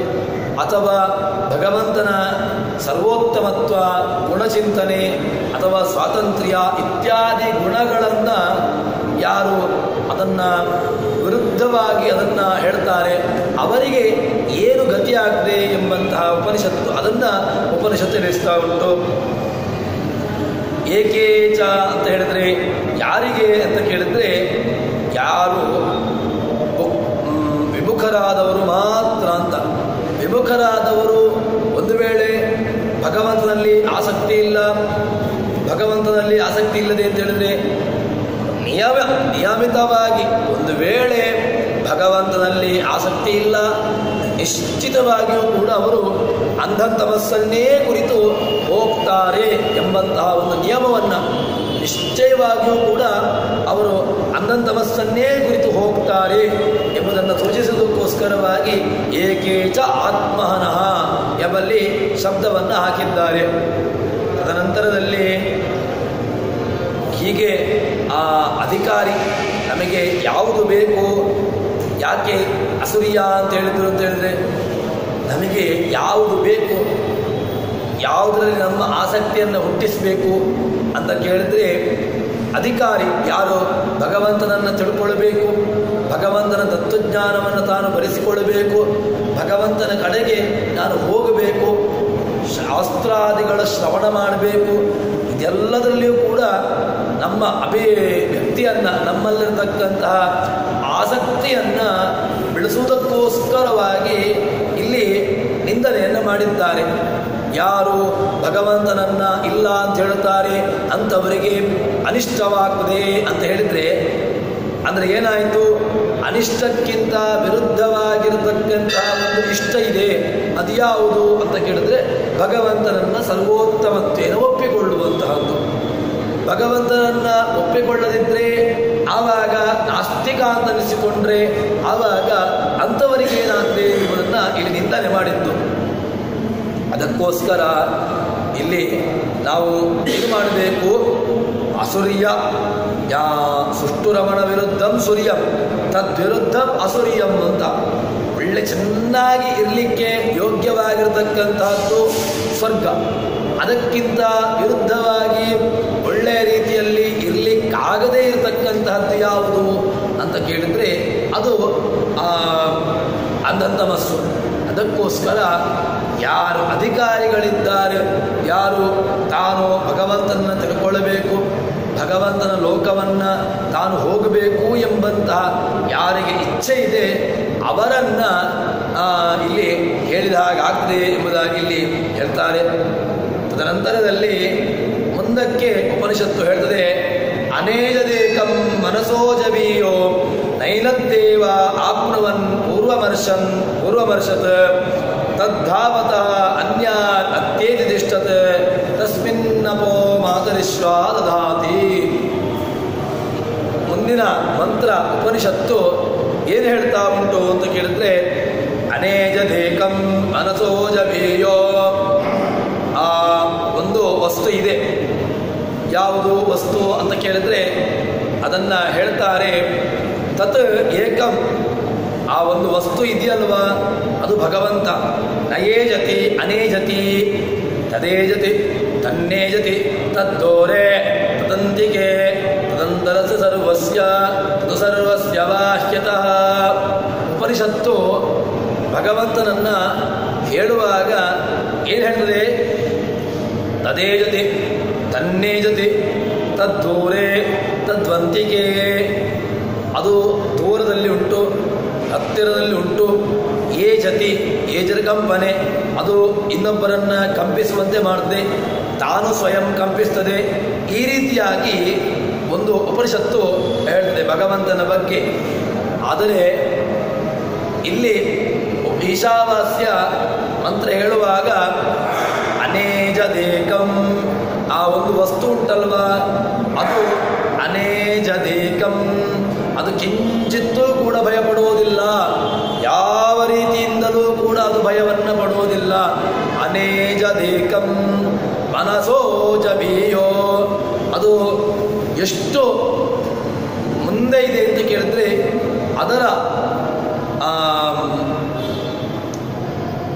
ಅಥವಾ ಭಗವಂತನ ಸರ್ವೋತ್ತಮತ್ವ, ಗುಣಚಿಂತನೆ ಅಥವಾ ಸ್ವಾತಂತ್ರ್ಯ ಇತ್ಯಾದಿ ಗುಣಗಳನ್ನು ಯಾರು ಅದನ್ನು ವಿರುದ್ಧವಾಗಿ ಅದನ್ನು ಹೇಳ್ತಾರೆ ಅವರಿಗೆ ಏನು ಗತಿಯಾಗದೆ ಎಂಬಂತಹ ಉಪನಿಷತ್ತು ಅದನ್ನು ಉಪನಿಷತ್ತು ತಿಳಿಸ್ತಾ ಉಂಟು. ಏಕೇಚ ಅಂತ ಹೇಳಿದ್ರೆ ಯಾರಿಗೆ ಅಂತ ಕೇಳಿದ್ರೆ, ಯಾರು ವಿಮುಖರಾದವರು ಮಾತ್ರ ಅಂತ. ವಿಮುಖರಾದವರು ಒಂದು ವೇಳೆ ಭಗವಂತನಲ್ಲಿ ಆಸಕ್ತಿ ಇಲ್ಲ, ಭಗವಂತನಲ್ಲಿ ಆಸಕ್ತಿ ಇಲ್ಲದೆ ಅಂತ ಹೇಳಿದ್ರೆ ನಿಯಮಿತವಾಗಿ ಒಂದು ವೇಳೆ ಭಗವಂತನಲ್ಲಿ ಆಸಕ್ತಿ ಇಲ್ಲ, ನಿಶ್ಚಿತವಾಗಿಯೂ ಕೂಡ ಅವರು ಅಂಧಂತಮಸ್ಸನ್ನೇ ಕುರಿತು ಹೋಗ್ತಾರೆ ಎಂಬಂತಹ ಒಂದು ನಿಯಮವನ್ನು ನಿಶ್ಚಯವಾಗಿಯೂ ಕೂಡ ಅವರು ಅನ್ನಂತಮಸ್ಸನ್ನೇ ಕುರಿತು ಹೋಗ್ತಾರೆ ಎಂಬುದನ್ನು ಸೂಚಿಸುವುದಕ್ಕೋಸ್ಕರವಾಗಿ ಏಕೇಚ ಆತ್ಮಹನಃ ಎಂಬಲ್ಲಿ ಶಬ್ದವನ್ನು ಹಾಕಿದ್ದಾರೆ. ತದನಂತರದಲ್ಲಿ ಹೀಗೆ ಆ ಅಧಿಕಾರಿ ನಮಗೆ ಯಾವುದು ಬೇಕು, ಯಾಕೆ ಅಸುರಿಯ ಅಂತ ಹೇಳಿದ್ರು ಅಂತ ಹೇಳಿದ್ರೆ ನಮಗೆ ಯಾವುದು ಬೇಕು, ಯಾವುದರಲ್ಲಿ ನಮ್ಮ ಆಸಕ್ತಿಯನ್ನು ಹುಟ್ಟಿಸಬೇಕು ಅಂತ ಕೇಳಿದ್ರೆ ಅಧಿಕಾರಿ ಯಾರು ಭಗವಂತನನ್ನು ತಿಳ್ಕೊಳ್ಬೇಕು, ಭಗವಂತನ ತತ್ವಜ್ಞಾನವನ್ನು ತಾನು ಬರೆಸಿಕೊಳ್ಳಬೇಕು, ಭಗವಂತನ ಕಡೆಗೆ ನಾನು ಹೋಗಬೇಕು, ಶಾಸ್ತ್ರಾದಿಗಳ ಶ್ರವಣ ಮಾಡಬೇಕು. ಇದೆಲ್ಲದರಲ್ಲಿಯೂ ಕೂಡ ನಮ್ಮ ಅಭಿವ್ಯಕ್ತಿಯನ್ನು ನಮ್ಮಲ್ಲಿರತಕ್ಕಂತಹ ಆಸಕ್ತಿಯನ್ನು ಬೆಳೆಸುವುದಕ್ಕೋಸ್ಕರವಾಗಿ ಇಲ್ಲಿ ನಿಂದನೆಯನ್ನು ಮಾಡಿದ್ದಾರೆ. ಯಾರು ಭಗವಂತನನ್ನ ಇಲ್ಲ ಅಂತ ಹೇಳುತ್ತಾರೆ ಅಂಥವರಿಗೆ ಅನಿಷ್ಟವಾಗ್ತದೆ ಅಂತ ಹೇಳಿದರೆ ಅಂದರೆ ಏನಾಯಿತು, ಅನಿಷ್ಟಕ್ಕಿಂತ ವಿರುದ್ಧವಾಗಿರತಕ್ಕಂತಹ ಒಂದು ಇಷ್ಟ ಇದೆ. ಅದು ಯಾವುದು ಅಂತ ಕೇಳಿದ್ರೆ ಭಗವಂತನನ್ನ ಸರ್ವೋತ್ತಮತ್ವೇನ ಒಪ್ಪಿಕೊಳ್ಳುವಂತಹದ್ದು. ಭಗವಂತನನ್ನ ಒಪ್ಪಿಕೊಳ್ಳದಿದ್ದರೆ ಆವಾಗ ನಾಸ್ತಿಕ ಅಂತ ಅನಿಸಿಕೊಂಡ್ರೆ ಆವಾಗ ಅಂಥವರಿಗೆ ಏನಾಗ್ತದೆ ಎಂಬುದನ್ನು ಇಲ್ಲಿ ನಿಂದನೆ ಮಾಡಿತ್ತು. ಅದಕ್ಕೋಸ್ಕರ ಇಲ್ಲಿ ನಾವು ಏನು ಮಾಡಬೇಕು, ಅಸುರ್ಯ ಸುಷ್ಟುರಮಣ ವಿರುದ್ಧಂ ಸೂರ್ಯಂ ತದ್ವಿರುದ್ಧಂ ಅಸುರ್ಯಂ ಅಂತ ಒಳ್ಳೆ ಚೆನ್ನಾಗಿ ಇರಲಿಕ್ಕೆ ಯೋಗ್ಯವಾಗಿರತಕ್ಕಂತಹದ್ದು ಸ್ವರ್ಗ. ಅದಕ್ಕಿಂತ ವಿರುದ್ಧವಾಗಿ ಒಳ್ಳೆಯ ರೀತಿಯಲ್ಲಿ ಇರಲಿಕ್ಕಾಗದೇ ಇರತಕ್ಕಂತಹದ್ದು ಯಾವುದು ಅಂತ ಕೇಳಿದರೆ ಅದು ಅಂಧಂತಮಸ್ಸು. ಅದಕ್ಕೋಸ್ಕರ ಯಾರು ಅಧಿಕಾರಿಗಳಿದ್ದಾರೆ, ಯಾರು ತಾನು ಭಗವಂತನನ್ನು ತಿಳ್ಕೊಳ್ಳಬೇಕು, ಭಗವಂತನ ಲೋಕವನ್ನು ತಾನು ಹೋಗಬೇಕು ಎಂಬಂತಹ ಯಾರಿಗೆ ಇಚ್ಛೆ ಇದೆ ಅವರನ್ನು ಇಲ್ಲಿ ಹೇಳಿದ ಹಾಗಾಗ್ತದೆ ಎಂಬುದಾಗಿ ಇಲ್ಲಿ ಹೇಳ್ತಾರೆ. ತದನಂತರದಲ್ಲಿ ಮುಂದಕ್ಕೆ ಉಪನಿಷತ್ತು ಹೇಳ್ತದೆ, ಅನೇಜದೇಕಂ ಮನಸೋಜವೀಯೋ ನೈನದ್ದೇವ ಆಪ್ನುವನ್ ಪೂರ್ವಮರ್ಶತ್ ತದ್ಧಾವತಃ ಅನ್ಯಾನ್ ಅತ್ಯೇತಿ ತಿಷ್ಠತ್ ತಸ್ಮಿನ್ನಪೋ ಮಾತರಿಶ್ವಾ ದದಾತಿ. ಮುಂದಿನ ಮಂತ್ರ ಉಪನಿಷತ್ತು ಏನು ಹೇಳ್ತಾ ಉಂಟು ಅಂತ ಕೇಳಿದ್ರೆ, ಅನೇಜದೇಕಂ ಮನಸೋಜವೀಯೋ ಆ ಒಂದು ವಸ್ತು ಇದೆ. ಯಾವುದು ವಸ್ತು ಅಂತ ಕೇಳಿದ್ರೆ ಅದನ್ನು ಹೇಳ್ತಾರೆ, ತತ್ ಏಕಂ ಆ ಒಂದು ವಸ್ತು ಇದೆಯಲ್ವಾ ಅದು ಭಗವಂತ. ನಯೇಜತಿ ಅನೇಜತಿ ತದೇಜತಿ ತನ್ನೇಜತಿ ತದ್ದೋರೆ ತದಂತಿಕೆ ತದಂತರಸ ಸರ್ವಸ್ಯ ತದು ಸರ್ವಸ್ಯ ಬಾಹ್ಯತಃ. ಉಪನಿಷತ್ತು ಭಗವಂತನನ್ನು ಹೇಳುವಾಗ ಏನು ಹೇಳ್ತದೆ, ತದೇಜತಿ ತನ್ನೇಜತಿ ತದ್ದೂರೆ ತದ್ವಂತಿಕೆ. ಅದು ದೂರದಲ್ಲಿ ಉಂಟು, ಹತ್ತಿರದಲ್ಲಿ ಉಂಟು. ಏಜತಿ ಏಜರ ಕಂಪನೆ, ಅದು ಇನ್ನೊಬ್ಬರನ್ನು ಕಂಪಿಸುವಂತೆ ಮಾಡುತ್ತದೆ, ತಾನು ಸ್ವಯಂ ಕಂಪಿಸ್ತದೆ. ಈ ರೀತಿಯಾಗಿ ಒಂದು ಉಪನಿಷತ್ತು ಹೇಳ್ತದೆ ಭಗವಂತನ ಬಗ್ಗೆ. ಆದರೆ ಇಲ್ಲಿ ಈಶಾವಾಸ್ಯ ಮಂತ್ರ ಹೇಳುವಾಗ ಅನೇಜದೇಕಂ ಆ ಒಂದು ವಸ್ತು ಉಂಟಲ್ವಾ ಅದು ಅನೇಜದೇಕಂ, ಅದು ಕಿಂಚಿತ್ತೂ ಕೂಡ ಭಯಪಡುವುದಿಲ್ಲ, ಯಾವ ರೀತಿಯಿಂದಲೂ ಕೂಡ ಅದು ಭಯವನ್ನು ಪಡುವುದಿಲ್ಲ. ಅನೇಜದೇಕಂ ಮನಸೋಜವೀಯೋ, ಅದು ಎಷ್ಟು ಮುಂದೆ ಇದೆ ಅಂತ ಕೇಳಿದ್ರೆ ಅದರ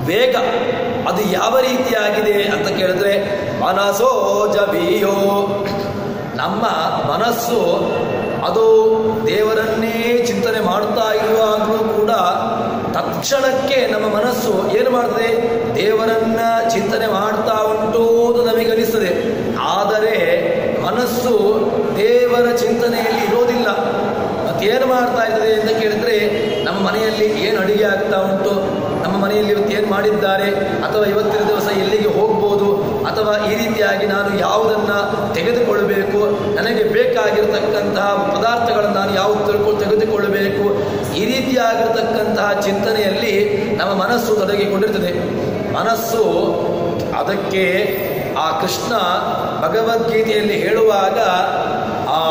ವೇಗ ಅದು ಯಾವ ರೀತಿಯಾಗಿದೆ ಅಂತ ಕೇಳಿದ್ರೆ ಮನಸೋಜವೀಯೋ, ನಮ್ಮ ಮನಸ್ಸು ಅದು ದೇವರನ್ನೇ ಚಿಂತನೆ ಮಾಡ್ತಾ ಇರುವಾಗಲೂ ಕೂಡ ತಕ್ಷಣಕ್ಕೆ ನಮ್ಮ ಮನಸ್ಸು ಏನು ಮಾಡ್ತದೆ, ದೇವರನ್ನ ಚಿಂತನೆ ಮಾಡ್ತಾ ಉಂಟು ಅಂತ ನಮಗೆ ಅನಿಸ್ತದೆ. ಆದರೆ ಮನಸ್ಸು ದೇವರ ಚಿಂತನೆಯಲ್ಲಿ ಇರೋದಿಲ್ಲ. ಮತ್ತೇನು ಮಾಡ್ತಾ ಇರ್ತದೆ ಅಂತ ಕೇಳಿದ್ರೆ ನಮ್ಮ ಮನೆಯಲ್ಲಿ ಏನು ಅಡುಗೆ ಆಗ್ತಾ ಉಂಟು, ನಮ್ಮ ಮನೆಯಲ್ಲಿ ಇವತ್ತು ಏನು ಮಾಡಿದ್ದಾರೆ, ಅಥವಾ ಇವತ್ತಿನ ದಿವಸ ಎಲ್ಲಿಗೆ ಹೋಗ್ಬೋದು, ಅಥವಾ ಈ ರೀತಿಯಾಗಿ ನಾನು ಯಾವುದನ್ನು ತೆಗೆದುಕೊಳ್ಳಬೇಕು, ನನಗೆ ಬೇಕಾಗಿರತಕ್ಕಂತಹ ಪದಾರ್ಥಗಳನ್ನು ನಾನು ಯಾವುದು ತೆಗೆದುಕೊಳ್ಳಬೇಕು, ಈ ರೀತಿಯಾಗಿರತಕ್ಕಂತಹ ಚಿಂತನೆಯಲ್ಲಿ ನಮ್ಮ ಮನಸ್ಸು ತೊಡಗಿಕೊಂಡಿರ್ತದೆ. ಮನಸ್ಸು ಅದಕ್ಕೆ ಆ ಕೃಷ್ಣ ಭಗವದ್ಗೀತೆಯಲ್ಲಿ ಹೇಳುವಾಗ ಆ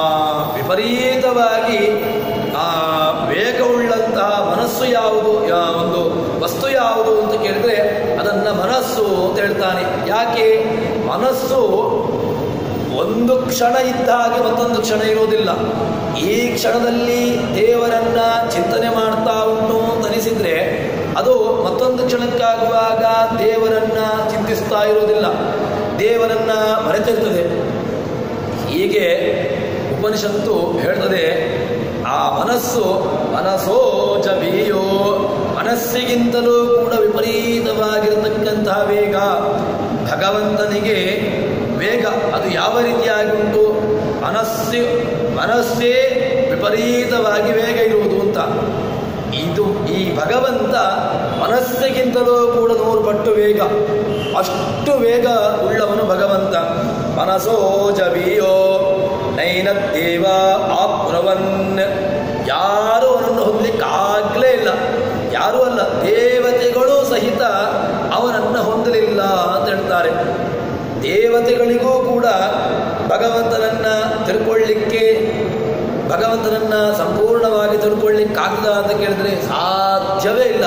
ವಿಪರೀತವಾಗಿ ಆ ವೇಗವುಳ್ಳಂತಹ ಮನಸ್ಸು ಯಾವುದು, ಒಂದು ವಸ್ತು ಯಾವುದು ಅಂತ ಕೇಳಿದ್ರೆ ಅದನ್ನ ಮನಸ್ಸು ಅಂತ ಹೇಳ್ತಾನೆ. ಯಾಕೆ? ಮನಸ್ಸು ಒಂದು ಕ್ಷಣ ಇದ್ದ ಹಾಗೆ ಮತ್ತೊಂದು ಕ್ಷಣ ಇರೋದಿಲ್ಲ. ಈ ಕ್ಷಣದಲ್ಲಿ ದೇವರನ್ನ ಚಿಂತನೆ ಮಾಡ್ತಾ ಉಂಟು ಅಂತ ಅನಿಸಿದ್ರೆ ಅದು ಮತ್ತೊಂದು ಕ್ಷಣಕ್ಕಾಗುವಾಗ ದೇವರನ್ನ ಚಿಂತಿಸ್ತಾ ಇರೋದಿಲ್ಲ, ದೇವರನ್ನ ಮರೆತಿರ್ತದೆ. ಹೀಗೆ ಉಪನಿಷತ್ತು ಹೇಳ್ತದೆ, ಆ ಮನಸ್ಸು ಮನಸೋಚ ಬೀಯೋ, ಮನಸ್ಸಿಗಿಂತಲೂ ಕೂಡ ವಿಪರೀತವಾಗಿರತಕ್ಕಂತಹ ವೇಗ. ಭಗವಂತನಿಗೆ ವೇಗ ಅದು ಯಾವ ರೀತಿಯಾಗಿ ಉಂಟು? ಮನಸ್ಸೇ ವಿಪರೀತವಾಗಿ ವೇಗ ಇರುವುದು ಅಂತ. ಇದು ಈ ಭಗವಂತ ಮನಸ್ಸಿಗಿಂತಲೂ ಕೂಡ 100 ಪಟ್ಟು ವೇಗ, ಅಷ್ಟು ವೇಗ ಉಳ್ಳವನು ಭಗವಂತ. ಮನಸೋಚ ಬೀಯೋ ನೈನದ್ದೇವ ಆಪ್ರವನ್, ಯಾರು ಅವನನ್ನು ಹೊಂದಲಿಕ್ಕಾಗಲೇ ಇಲ್ಲ, ಯಾರೂ ಅಲ್ಲ, ದೇವತೆಗಳು ಸಹಿತ ಅವನನ್ನು ಹೊಂದಲಿಲ್ಲ ಅಂತ ಹೇಳ್ತಾರೆ. ದೇವತೆಗಳಿಗೂ ಕೂಡ ಭಗವಂತನನ್ನ ತಿಳ್ಕೊಳ್ಳಿಕ್ಕೆ, ಭಗವಂತನನ್ನ ಸಂಪೂರ್ಣವಾಗಿ ತಿಳ್ಕೊಳ್ಳಿಕ್ಕಾಗ್ದ ಅಂತ ಕೇಳಿದ್ರೆ ಸಾಧ್ಯವೇ ಇಲ್ಲ.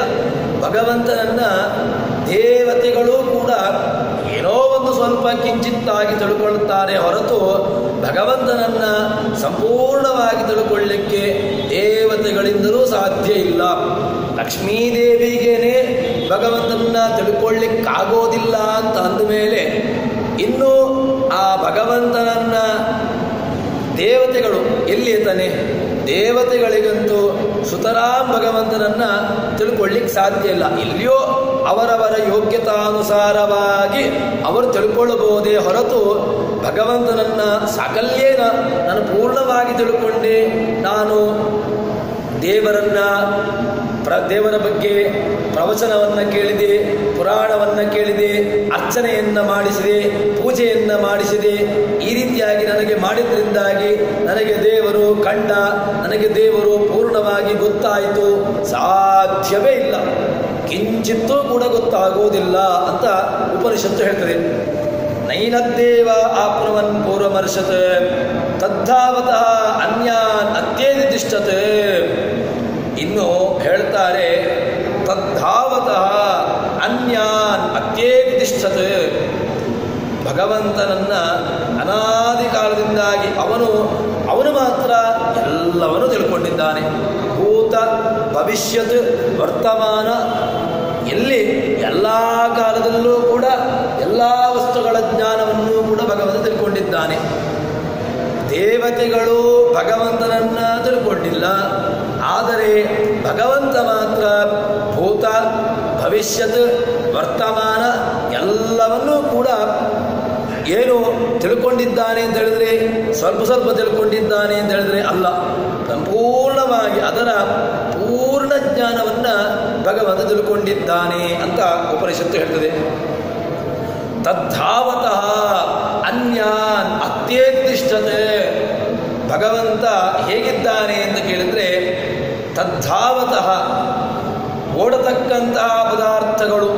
ಭಗವಂತನನ್ನ ದೇವತೆಗಳು ಕೂಡ ಏನೋ ಒಂದು ಸ್ವಲ್ಪ ಕಿಂಚಿತ್ತಾಗಿ ತಿಳ್ಕೊಳ್ಳುತ್ತಾರೆ ಹೊರತು ಭಗವಂತನನ್ನ ಸಂಪೂರ್ಣವಾಗಿ ತಿಳ್ಕೊಳ್ಳಿಕ್ಕೆ ದೇವತೆಗಳಿಂದಲೂ ಸಾಧ್ಯ ಇಲ್ಲ. ಲಕ್ಷ್ಮೀದೇವಿಗೇನೆ ಭಗವಂತನನ್ನ ತಿಳ್ಕೊಳ್ಳಿಕ್ಕಾಗೋದಿಲ್ಲ ಅಂತ ಅಂದಮೇಲೆ ಇನ್ನು ಆ ಭಗವಂತನನ್ನ ದೇವತೆಗಳು ಎಲ್ಲಿ ತಾನೆ? ದೇವತೆಗಳಿಗಂತೂ ಸುತರಾಂ ಭಗವಂತನನ್ನ ತಿಳ್ಕೊಳ್ಳಿಕ್ಕೆ ಸಾಧ್ಯ ಇಲ್ಲ. ಇಲ್ಲಿಯೋ ಅವರವರ ಯೋಗ್ಯತಾನುಸಾರವಾಗಿ ಅವರು ತಿಳ್ಕೊಳ್ಳಬಹುದೇ ಹೊರತು ಭಗವಂತನನ್ನ ಸಾಕಲ್ಯೇನ ನಾನು ಪೂರ್ಣವಾಗಿ ತಿಳ್ಕೊಂಡೆ, ನಾನು ದೇವರ ಬಗ್ಗೆ ಪ್ರವಚನವನ್ನು ಕೇಳಿದೆ, ಪುರಾಣವನ್ನು ಕೇಳಿದೆ, ಅರ್ಚನೆಯನ್ನು ಮಾಡಿಸಿದೆ, ಪೂಜೆಯನ್ನು ಮಾಡಿಸಿದೆ, ಈ ರೀತಿಯಾಗಿ ನನಗೆ ಮಾಡಿದ್ರಿಂದಾಗಿ ನನಗೆ ದೇವರು ಕಂಡ, ನನಗೆ ದೇವರು ಪೂರ್ಣವಾಗಿ ಗೊತ್ತಾಯಿತು, ಸಾಧ್ಯವೇ ಇಲ್ಲ, ಕಿಂಚಿತ್ತೂ ಕೂಡ ಗೊತ್ತಾಗೋದಿಲ್ಲ ಅಂತ ಉಪನಿಷತ್ತು ಹೇಳ್ತದೆ. ನೈನದ್ದೇವ ಆಪ್ನವನ್ ಪೂರ್ವಮರ್ಶತ್ ತದ್ಧಾವತಃ ಅನ್ಯಾನ್ ಅತ್ಯೇದಿಷ್ಠತೆ. ಇನ್ನು ಹೇಳ್ತಾರೆ, ತದ್ಧಾವತಃ ಅನ್ಯಾನ್ ಅತ್ಯೇದಿಷ್ಠತೆ. ಭಗವಂತನನ್ನ ಅನಾದಿ ಕಾಲದಿಂದಾಗಿ ಅವನು ಮಾತ್ರ ಎಲ್ಲವನ್ನೂ ತಿಳ್ಕೊಂಡಿದ್ದಾನೆ. ಭೂತ ಭವಿಷ್ಯತ್ ವರ್ತಮಾನ, ಎಲ್ಲಿ ಎಲ್ಲ ಕಾಲದಲ್ಲೂ ಕೂಡ ಎಲ್ಲ ವಸ್ತುಗಳ ಜ್ಞಾನವನ್ನು ಕೂಡ ಭಗವಂತ ತಿಳ್ಕೊಂಡಿದ್ದಾನೆ. ದೇವತೆಗಳು ಭಗವಂತನನ್ನ ತಿಳ್ಕೊಂಡಿಲ್ಲ, ಆದರೆ ಭಗವಂತ ಮಾತ್ರ ಭೂತ ಭವಿಷ್ಯತ್ ವರ್ತಮಾನ ಎಲ್ಲವನ್ನೂ ಕೂಡ ಏನು ತಿಳ್ಕೊಂಡಿದ್ದಾನೆ ಅಂತ ಹೇಳಿದ್ರೆ ಸ್ವಲ್ಪ ಸ್ವಲ್ಪ ತಿಳ್ಕೊಂಡಿದ್ದಾನೆ ಅಂತ ಹೇಳಿದ್ರೆ ಅಲ್ಲ, ಸಂಪೂರ್ಣವಾಗಿ ಅದರ ಪೂರ್ಣ ಜ್ಞಾನವನ್ನ ಭಗವಂತ ತಿಳ್ಕೊಂಡಿದ್ದಾನೆ ಅಂತ ಉಪನಿಷತ್ತು ಹೇಳ್ತದೆ. ತದ್ಧಾವತಃ ಅನ್ಯಾನ್ ಅತ್ಯೇದಿಷ್ಠತೆ. ಭಗವಂತ ಹೇಗಿದ್ದಾನೆ ಅಂತ ಕೇಳಿದ್ರೆ ತದ್ಧಾವತಃ ಓಡತಕ್ಕಂತಹ ಪದಾರ್ಥಗಳು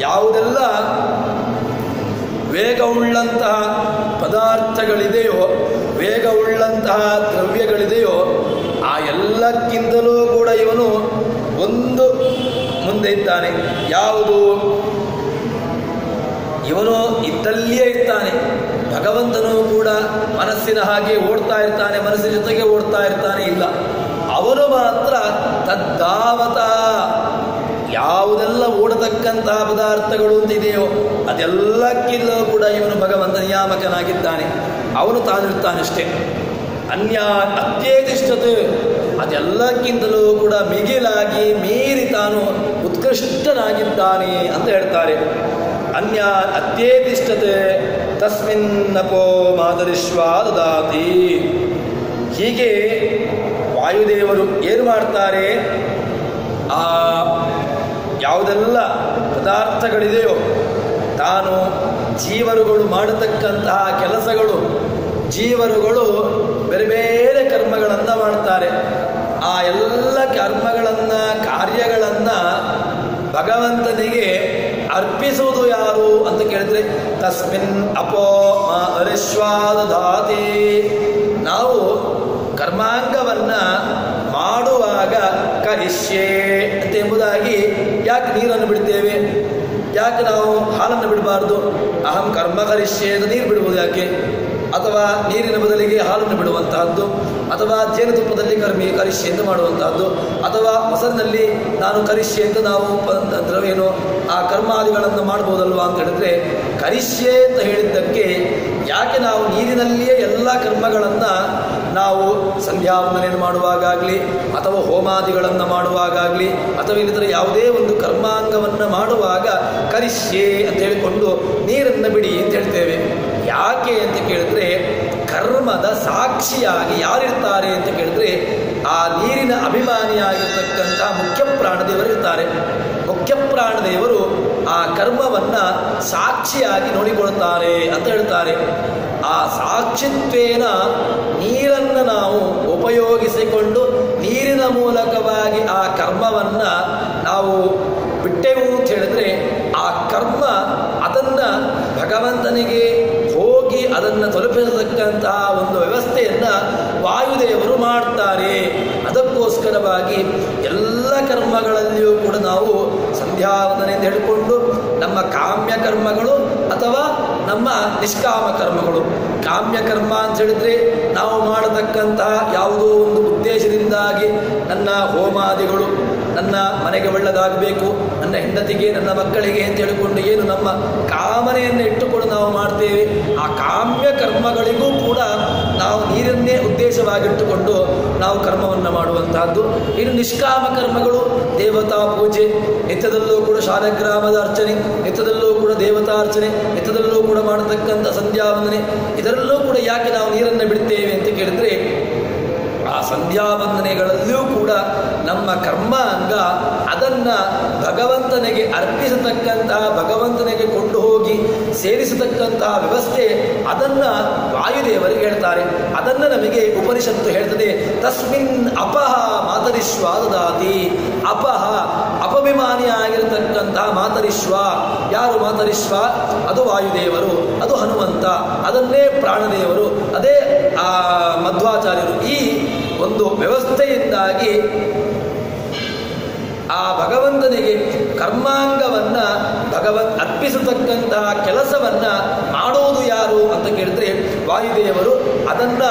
ಯಾವುದೆಲ್ಲ ವೇಗವುಳ್ಳಂತಹ ಪದಾರ್ಥಗಳಿದೆಯೋ, ವೇಗವುಳ್ಳಂತಹ ದ್ರವ್ಯಗಳಿದೆಯೋ ಆ ಎಲ್ಲಕ್ಕಿಂತಲೂ ಕೂಡ ಇವನು ಒಂದು ಮುಂದೆ ಇದ್ದಾನೆ. ಯಾವುದು? ಇವನು ಇದ್ದಲ್ಲಿಯೇ ಇರ್ತಾನೆ. ಭಗವಂತನೂ ಕೂಡ ಮನಸ್ಸಿನ ಹಾಗೆ ಓಡ್ತಾ ಇರ್ತಾನೆ, ಮನಸ್ಸಿನ ಜೊತೆಗೆ ಓಡ್ತಾ ಇರ್ತಾನೆ ಇಲ್ಲ. ಅವನು ಮಾತ್ರ ತದ್ದಾವತ, ಯಾವುದೆಲ್ಲ ಓಡತಕ್ಕಂತಹ ಪದಾರ್ಥಗಳು ಅಂತಿದೆಯೋ ಅದೆಲ್ಲಕ್ಕಿಲ್ಲೂ ಕೂಡ ಇವನು ಭಗವಂತ ನಿಯಾಮಕನಾಗಿದ್ದಾನೆ, ಅವನು ತಾನಿರ್ತಾನಷ್ಟೇ. ಅನ್ಯ ಅತ್ಯೇದಿಷ್ಠತೆ, ಅದೆಲ್ಲಕ್ಕಿಂತಲೂ ಕೂಡ ಮಿಗಿಲಾಗಿ ಮೀರಿ ತಾನು ಉತ್ಕೃಷ್ಟನಾಗಿದ್ದಾನೆ ಅಂತ ಹೇಳ್ತಾರೆ. ಅನ್ಯ ಅತ್ಯೇದಿಷ್ಠತೆ ತಸ್ಮಿನ್ನಪೋ ಮಾದರಿಶ್ವಾ ದದಾತಿ. ಹೀಗೆ ವಾಯುದೇವರು ಏನು ಮಾಡ್ತಾರೆ? ಆ ಯಾವುದೆಲ್ಲ ಪದಾರ್ಥಗಳಿದೆಯೋ ತಾನು ಜೀವರುಗಳು ಮಾಡತಕ್ಕಂತಹ ಕೆಲಸಗಳು, ಜೀವರುಗಳು ಬೇರೆ ಬೇರೆ ಕರ್ಮಗಳನ್ನು ಮಾಡ್ತಾರೆ. ಆ ಎಲ್ಲ ಕರ್ಮಗಳನ್ನು ಕಾರ್ಯಗಳನ್ನು ಭಗವಂತನಿಗೆ ಅರ್ಪಿಸುವುದು ಯಾರು ಅಂತ ಕೇಳಿದ್ರೆ ತಸ್ಮಿನ್ ಅಪೋ ಅರಿಶ್ವಾದಧಾತಿ. ನಾವು ಕರ್ಮಾಂಗವನ್ನ ಮಾಡುವಾಗ ಕರಿಷ್ಯೆ ಅಂತ ಎಂಬುದಾಗಿ ಯಾಕೆ ನೀರನ್ನು ಬಿಡ್ತೇವೆ? ಯಾಕೆ ನಾವು ಹಾಲನ್ನು ಬಿಡಬಾರ್ದು? ಅಹಂ ಕರ್ಮ ಕರಿಷ್ಯೆ ಅಂತ ನೀರು ಬಿಡುವುದು ಯಾಕೆ? ಅಥವಾ ನೀರಿನ ಬದಲಿಗೆ ಹಾಲನ್ನು ಬಿಡುವಂತಹದ್ದು, ಅಥವಾ ಜೇನುತುಪ್ಪದಲ್ಲಿ ಕರಿಷ್ಯೆ ಅಂತ ಮಾಡುವಂತಹದ್ದು, ಅಥವಾ ಮೊಸರಿನಲ್ಲಿ ನಾನು ಕರಿಷ್ಯೆ ಅಂತ ನಾವು ದ್ರವೇನು ಆ ಕರ್ಮಾದಿಗಳನ್ನು ಮಾಡ್ಬೋದಲ್ವಾ ಅಂತ ಹೇಳಿದ್ರೆ, ಕರಿಷ್ಯೆ ಅಂತ ಹೇಳಿದ್ದಕ್ಕೆ ಯಾಕೆ ನಾವು ನೀರಿನಲ್ಲಿಯೇ ಎಲ್ಲ ಕರ್ಮಗಳನ್ನು ನಾವು ಸಂಧ್ಯಾವಂದನೆಯನ್ನು ಮಾಡುವಾಗಲಿ ಅಥವಾ ಹೋಮಾದಿಗಳನ್ನು ಮಾಡುವಾಗಲಿ ಅಥವಾ ಇನ್ನಿತರ ಯಾವುದೇ ಒಂದು ಕರ್ಮಾಂಗವನ್ನು ಮಾಡುವಾಗ ಕರಿಷ್ಯೆ ಅಂತ ಹೇಳಿಕೊಂಡು ನೀರನ್ನು ಬಿಡಿ ಅಂತ ಹೇಳ್ತೇವೆ. ಯಾಕೆ ಅಂತ ಕೇಳಿದ್ರೆ, ಕರ್ಮದ ಸಾಕ್ಷಿಯಾಗಿ ಯಾರಿರ್ತಾರೆ ಅಂತ ಕೇಳಿದ್ರೆ ಆ ನೀರಿನ ಅಭಿಮಾನಿಯಾಗಿರ್ತಕ್ಕಂಥ ಮುಖ್ಯ ಪ್ರಾಣದೇವರಿರ್ತಾರೆ. ಮುಖ್ಯ ಪ್ರಾಣದೇವರು ಆ ಕರ್ಮವನ್ನ ಸಾಕ್ಷಿಯಾಗಿ ನೋಡಿಕೊಳ್ತಾರೆ ಅಂತ ಹೇಳ್ತಾರೆ. ಆ ಸಾಕ್ಷಿತ್ವೇನ ನೀರನ್ನು ನಾವು ಉಪಯೋಗಿಸಿಕೊಂಡು ನೀರಿನ ಮೂಲಕವಾಗಿ ಆ ಕರ್ಮವನ್ನ ನಾವು ಬಿಟ್ಟೆವು ಅಂತ ಹೇಳಿದ್ರೆ ಆ ಕರ್ಮ ಅದನ್ನ ಭಗವಂತನಿಗೆ ಹೋಗಿ ಅದನ್ನು ತಲುಪಿಸತಕ್ಕಂತಹ ಒಂದು ವ್ಯವಸ್ಥೆಯನ್ನ ವಾಯುದೇವರು ಮಾಡ್ತಾರೆ. ಅದಕ್ಕೋಸ್ಕರವಾಗಿ ಎಲ್ಲ ಕರ್ಮಗಳಲ್ಲಿಯೂ ಕೂಡ ನಾವು ಸಂಧ್ಯಾವಂದನೆಯಿಂದ ಹೇಳಿಕೊಂಡು ನಮ್ಮ ಕಾಮ್ಯ ಕರ್ಮಗಳು ಅಥವಾ ನಮ್ಮ ನಿಷ್ಕಾಮ ಕರ್ಮಗಳು. ಕಾಮ್ಯ ಕರ್ಮ ಅಂತ ಹೇಳಿದ್ರೆ ನಾವು ಮಾಡತಕ್ಕಂತಹ ಯಾವುದೋ ಒಂದು ಉದ್ದೇಶದಿಂದಾಗಿ ನನ್ನ ಹೋಮಾದಿಗಳು ನನ್ನ ಮನೆಗೆ ಒಳ್ಳೆದಾಗಬೇಕು, ನನ್ನ ಹೆಂಡತಿಗೆ ನನ್ನ ಮಕ್ಕಳಿಗೆ ಅಂತ ಹೇಳಿಕೊಂಡು ಏನು ನಮ್ಮ ಕಾಮನೆಯನ್ನು ಇಟ್ಟುಕೊಂಡು ನಾವು ಮಾಡ್ತೇವೆ, ಆ ಕಾಮ್ಯ ಕರ್ಮಗಳಿಗೂ ಕೂಡ ನಾವು ನೀರನ್ನೇ ಉದ್ದೇಶವಾಗಿಟ್ಟುಕೊಂಡು ನಾವು ಕರ್ಮವನ್ನು ಮಾಡುವಂತಹದ್ದು. ಇನ್ನು ನಿಷ್ಕಾಮ ಕರ್ಮಗಳು, ದೇವತಾ ಪೂಜೆ, ನಿತ್ಯದಲ್ಲೂ ಕೂಡ ಶಾಲಗ್ರಾಮದ ಅರ್ಚನೆ, ನಿತ್ಯದಲ್ಲೂ ಕೂಡ ದೇವತಾ ಅರ್ಚನೆ, ನಿತ್ಯದಲ್ಲೂ ಕೂಡ ಮಾಡತಕ್ಕಂಥ ಸಂಧ್ಯಾವಂದನೆ, ಇದರಲ್ಲೂ ಕೂಡ ಯಾಕೆ ನಾವು ನೀರನ್ನು ಬಿಡ್ತೇವೆ ಅಂತ ಕೇಳಿದ್ರೆ ಆ ಸಂಧ್ಯಾವಂದನೆಗಳಲ್ಲಿಯೂ ಕೂಡ ನಮ್ಮ ಕರ್ಮಾಂಗ ಅದನ್ನ ಭಗವಂತನಿಗೆ ಅರ್ಪಿಸತಕ್ಕಂತಹ, ಭಗವಂತನಿಗೆ ಕೊಂಡು ಹೋಗಿ ಸೇರಿಸತಕ್ಕಂತಹ ವ್ಯವಸ್ಥೆ ಅದನ್ನ ವಾಯುದೇವರಿಗೆ ಹೇಳ್ತಾರೆ. ಅದನ್ನ ನಮಗೆ ಉಪನಿಷತ್ತು ಹೇಳ್ತದೆ. ತಸ್ಮಿನ್ ಅಪಹ ಮಾತರಿಶ್ವ ದದಾತಿ. ಅಪಹ ಅಪಭಿಮಾನಿಯಾಗಿರತಕ್ಕಂತಹ ಮಾತರಿಶ್ವ. ಯಾರು ಮಾತರಿಶ್ವ? ಅದು ವಾಯುದೇವರು, ಅದು ಹನುಮಂತ, ಅದನ್ನೇ ಪ್ರಾಣದೇವರು, ಅದೇ ಆ ಮಧ್ವಾಚಾರ್ಯರು. ಈ ಒಂದು ವ್ಯವಸ್ಥೆಯಿಂದಾಗಿ ಆ ಭಗವಂತನಿಗೆ ಕರ್ಮಾಂಗವನ್ನ ಅರ್ಪಿಸತಕ್ಕಂತಹ ಕೆಲಸವನ್ನ ಮಾಡೋದು ಯಾರು ಅಂತ ಕೇಳಿದ್ರೆ ವಾಯುದೇವರು. ಅದನ್ನ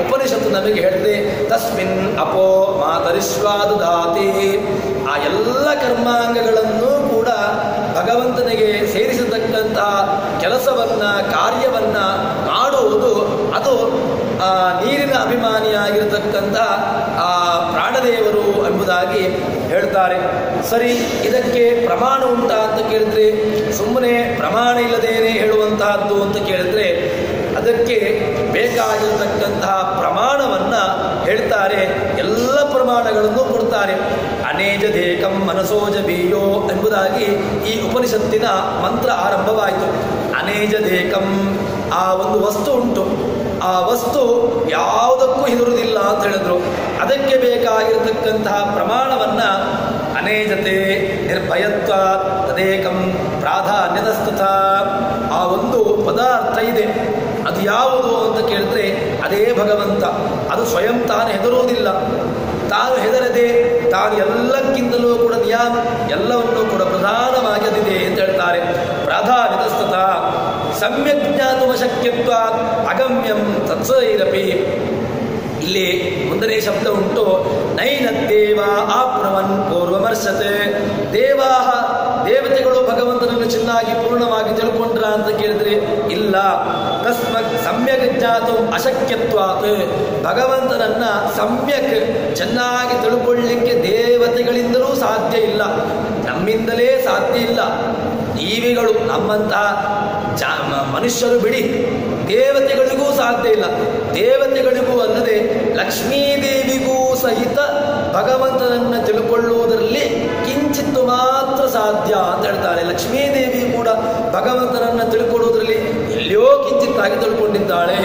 ಉಪನಿಷತ್ತು ನಮಗೆ ಹೇಳಿದೆ. ತಸ್ಮಿನ್ ಅಪೋ ಮಾತರಿಶ್ವಾದದಾತಿ. ಆ ಎಲ್ಲ ಕರ್ಮಾಂಗಗಳನ್ನು ಕೂಡ ಭಗವಂತನಿಗೆ ಸೇರಿಸತಕ್ಕಂತಹ ಕೆಲಸವನ್ನ, ಕಾರ್ಯವನ್ನ ಮಾಡುವುದು ಅದು ನೀರಿನ ಅಭಿಮಾನಿಯಾಗಿರತಕ್ಕಂಥ ಆ ಪ್ರಾಣದೇವರು ಎಂಬುದಾಗಿ ಹೇಳ್ತಾರೆ. ಸರಿ, ಇದಕ್ಕೆ ಪ್ರಮಾಣ ಉಂಟಾ ಅಂತ ಕೇಳಿದ್ರೆ, ಸುಮ್ಮನೆ ಪ್ರಮಾಣ ಇಲ್ಲದೇನೆ ಹೇಳುವಂತಹದ್ದು ಅಂತ ಕೇಳಿದ್ರೆ ಅದಕ್ಕೆ ಬೇಕಾಗಿರತಕ್ಕಂತಹ ಪ್ರಮಾಣವನ್ನ ಹೇಳ್ತಾರೆ. ಎಲ್ಲ ಪ್ರಮಾಣಗಳನ್ನು ಕೊಡ್ತಾರೆ. ಅನೇಜ ದೇಕಂ ಮನಸೋಜ ಬೀಯೋ ಎಂಬುದಾಗಿ ಈ ಉಪನಿಷತ್ತಿನ ಮಂತ್ರ ಆರಂಭವಾಯಿತು. ಅನೇಜ ದೇಕಂ, ಆ ಒಂದು ವಸ್ತು ಉಂಟು, ಆ ವಸ್ತು ಯಾವುದಕ್ಕೂ ಹೆದರುವುದಿಲ್ಲ ಅಂತ ಹೇಳಿದ್ರು. ಅದಕ್ಕೆ ಬೇಕಾಗಿರತಕ್ಕಂತಹ ಪ್ರಮಾಣವನ್ನ ಅನೇಜತೆ ನಿರ್ಭಯತ್ವ ತದೇಕಂ ಪ್ರಾಧಾನ್ಯದಸ್ತಥ. ಆ ಒಂದು ಪದಾರ್ಥ ಇದೆ, ಅದು ಯಾವುದು ಅಂತ ಕೇಳಿದ್ರೆ ಅದೇ ಭಗವಂತ. ಅದು ಸ್ವಯಂ ತಾನು ಹೆದರುವುದಿಲ್ಲ, ತಾನು ಹೆದರದೆ ತಾನು ಎಲ್ಲಕ್ಕಿಂತಲೂ ಕೂಡ ಎಲ್ಲವನ್ನೂ ಕೂಡ ಪ್ರಧಾನವಾಗಿ ಅದಿದೆ ಅಂತ ಹೇಳ್ತಾರೆ. ಪ್ರಾಧಾನ್ಯತಸ್ತಥ ಸಮ್ಯಕ್ ಜ್ಞಾತುಮ ಶಕ್ಯತ್ವ ಅಗಮ್ಯಂ ತತ್ಸೈರಪಿ. ಇಲ್ಲಿ ಮುಂದನೇ ಶಬ್ದ ಉಂಟು. ನೈನದ್ದೇವ ಆಪ್ನವನ್ ಪೂರ್ವಮರ್ಶತೆ. ದೇವತೆಗಳು ಭಗವಂತನನ್ನು ಚೆನ್ನಾಗಿ ಪೂರ್ಣವಾಗಿ ತಿಳ್ಕೊಂಡ್ರ ಅಂತ ಕೇಳಿದ್ರೆ ಇಲ್ಲ. ತಸ್ಮತ್ ಸಮ್ಯಕ್ ಜ್ಞಾತು ಅಶಕ್ಯತ್ವಾತ್. ಭಗವಂತನನ್ನ ಸಮ್ಯಕ್ ಚೆನ್ನಾಗಿ ತಿಳ್ಕೊಳ್ಳಿಕ್ಕೆ ದೇವತೆಗಳಿಂದಲೂ ಸಾಧ್ಯ ಇಲ್ಲ, ನಮ್ಮಿಂದಲೇ ಸಾಧ್ಯ ಇಲ್ಲ. ಜೀವಿಗಳು ನಮ್ಮಂತಹ ಮನುಷ್ಯರು ಬಿಡಿ, ದೇವತೆಗಳಿಗೂ ಸಾಧ್ಯ ಇಲ್ಲ. ದೇವತೆಗಳಿಗೂ ಅಲ್ಲದೆ ಲಕ್ಷ್ಮೀದೇವಿಗೂ ಸಹಿತ ಭಗವಂತನನ್ನು ತಿಳ್ಕೊಳ್ಳುವುದರಲ್ಲಿ ಕಿಂಚಿತ್ತು ಮಾತ್ರ ಸಾಧ್ಯ ಅಂತ ಹೇಳ್ತಾರೆ. ಲಕ್ಷ್ಮೀದೇವಿ ಕೂಡ ಭಗವಂತನನ್ನು ತಿಳ್ಕೊಳ್ಳುವುದರಲ್ಲಿ ಎಲ್ಲಿಯೋ ಕಿಂಚಿತ್ತಾಗಿ ತಿಳ್ಕೊಂಡಿದ್ದಾಳೆ.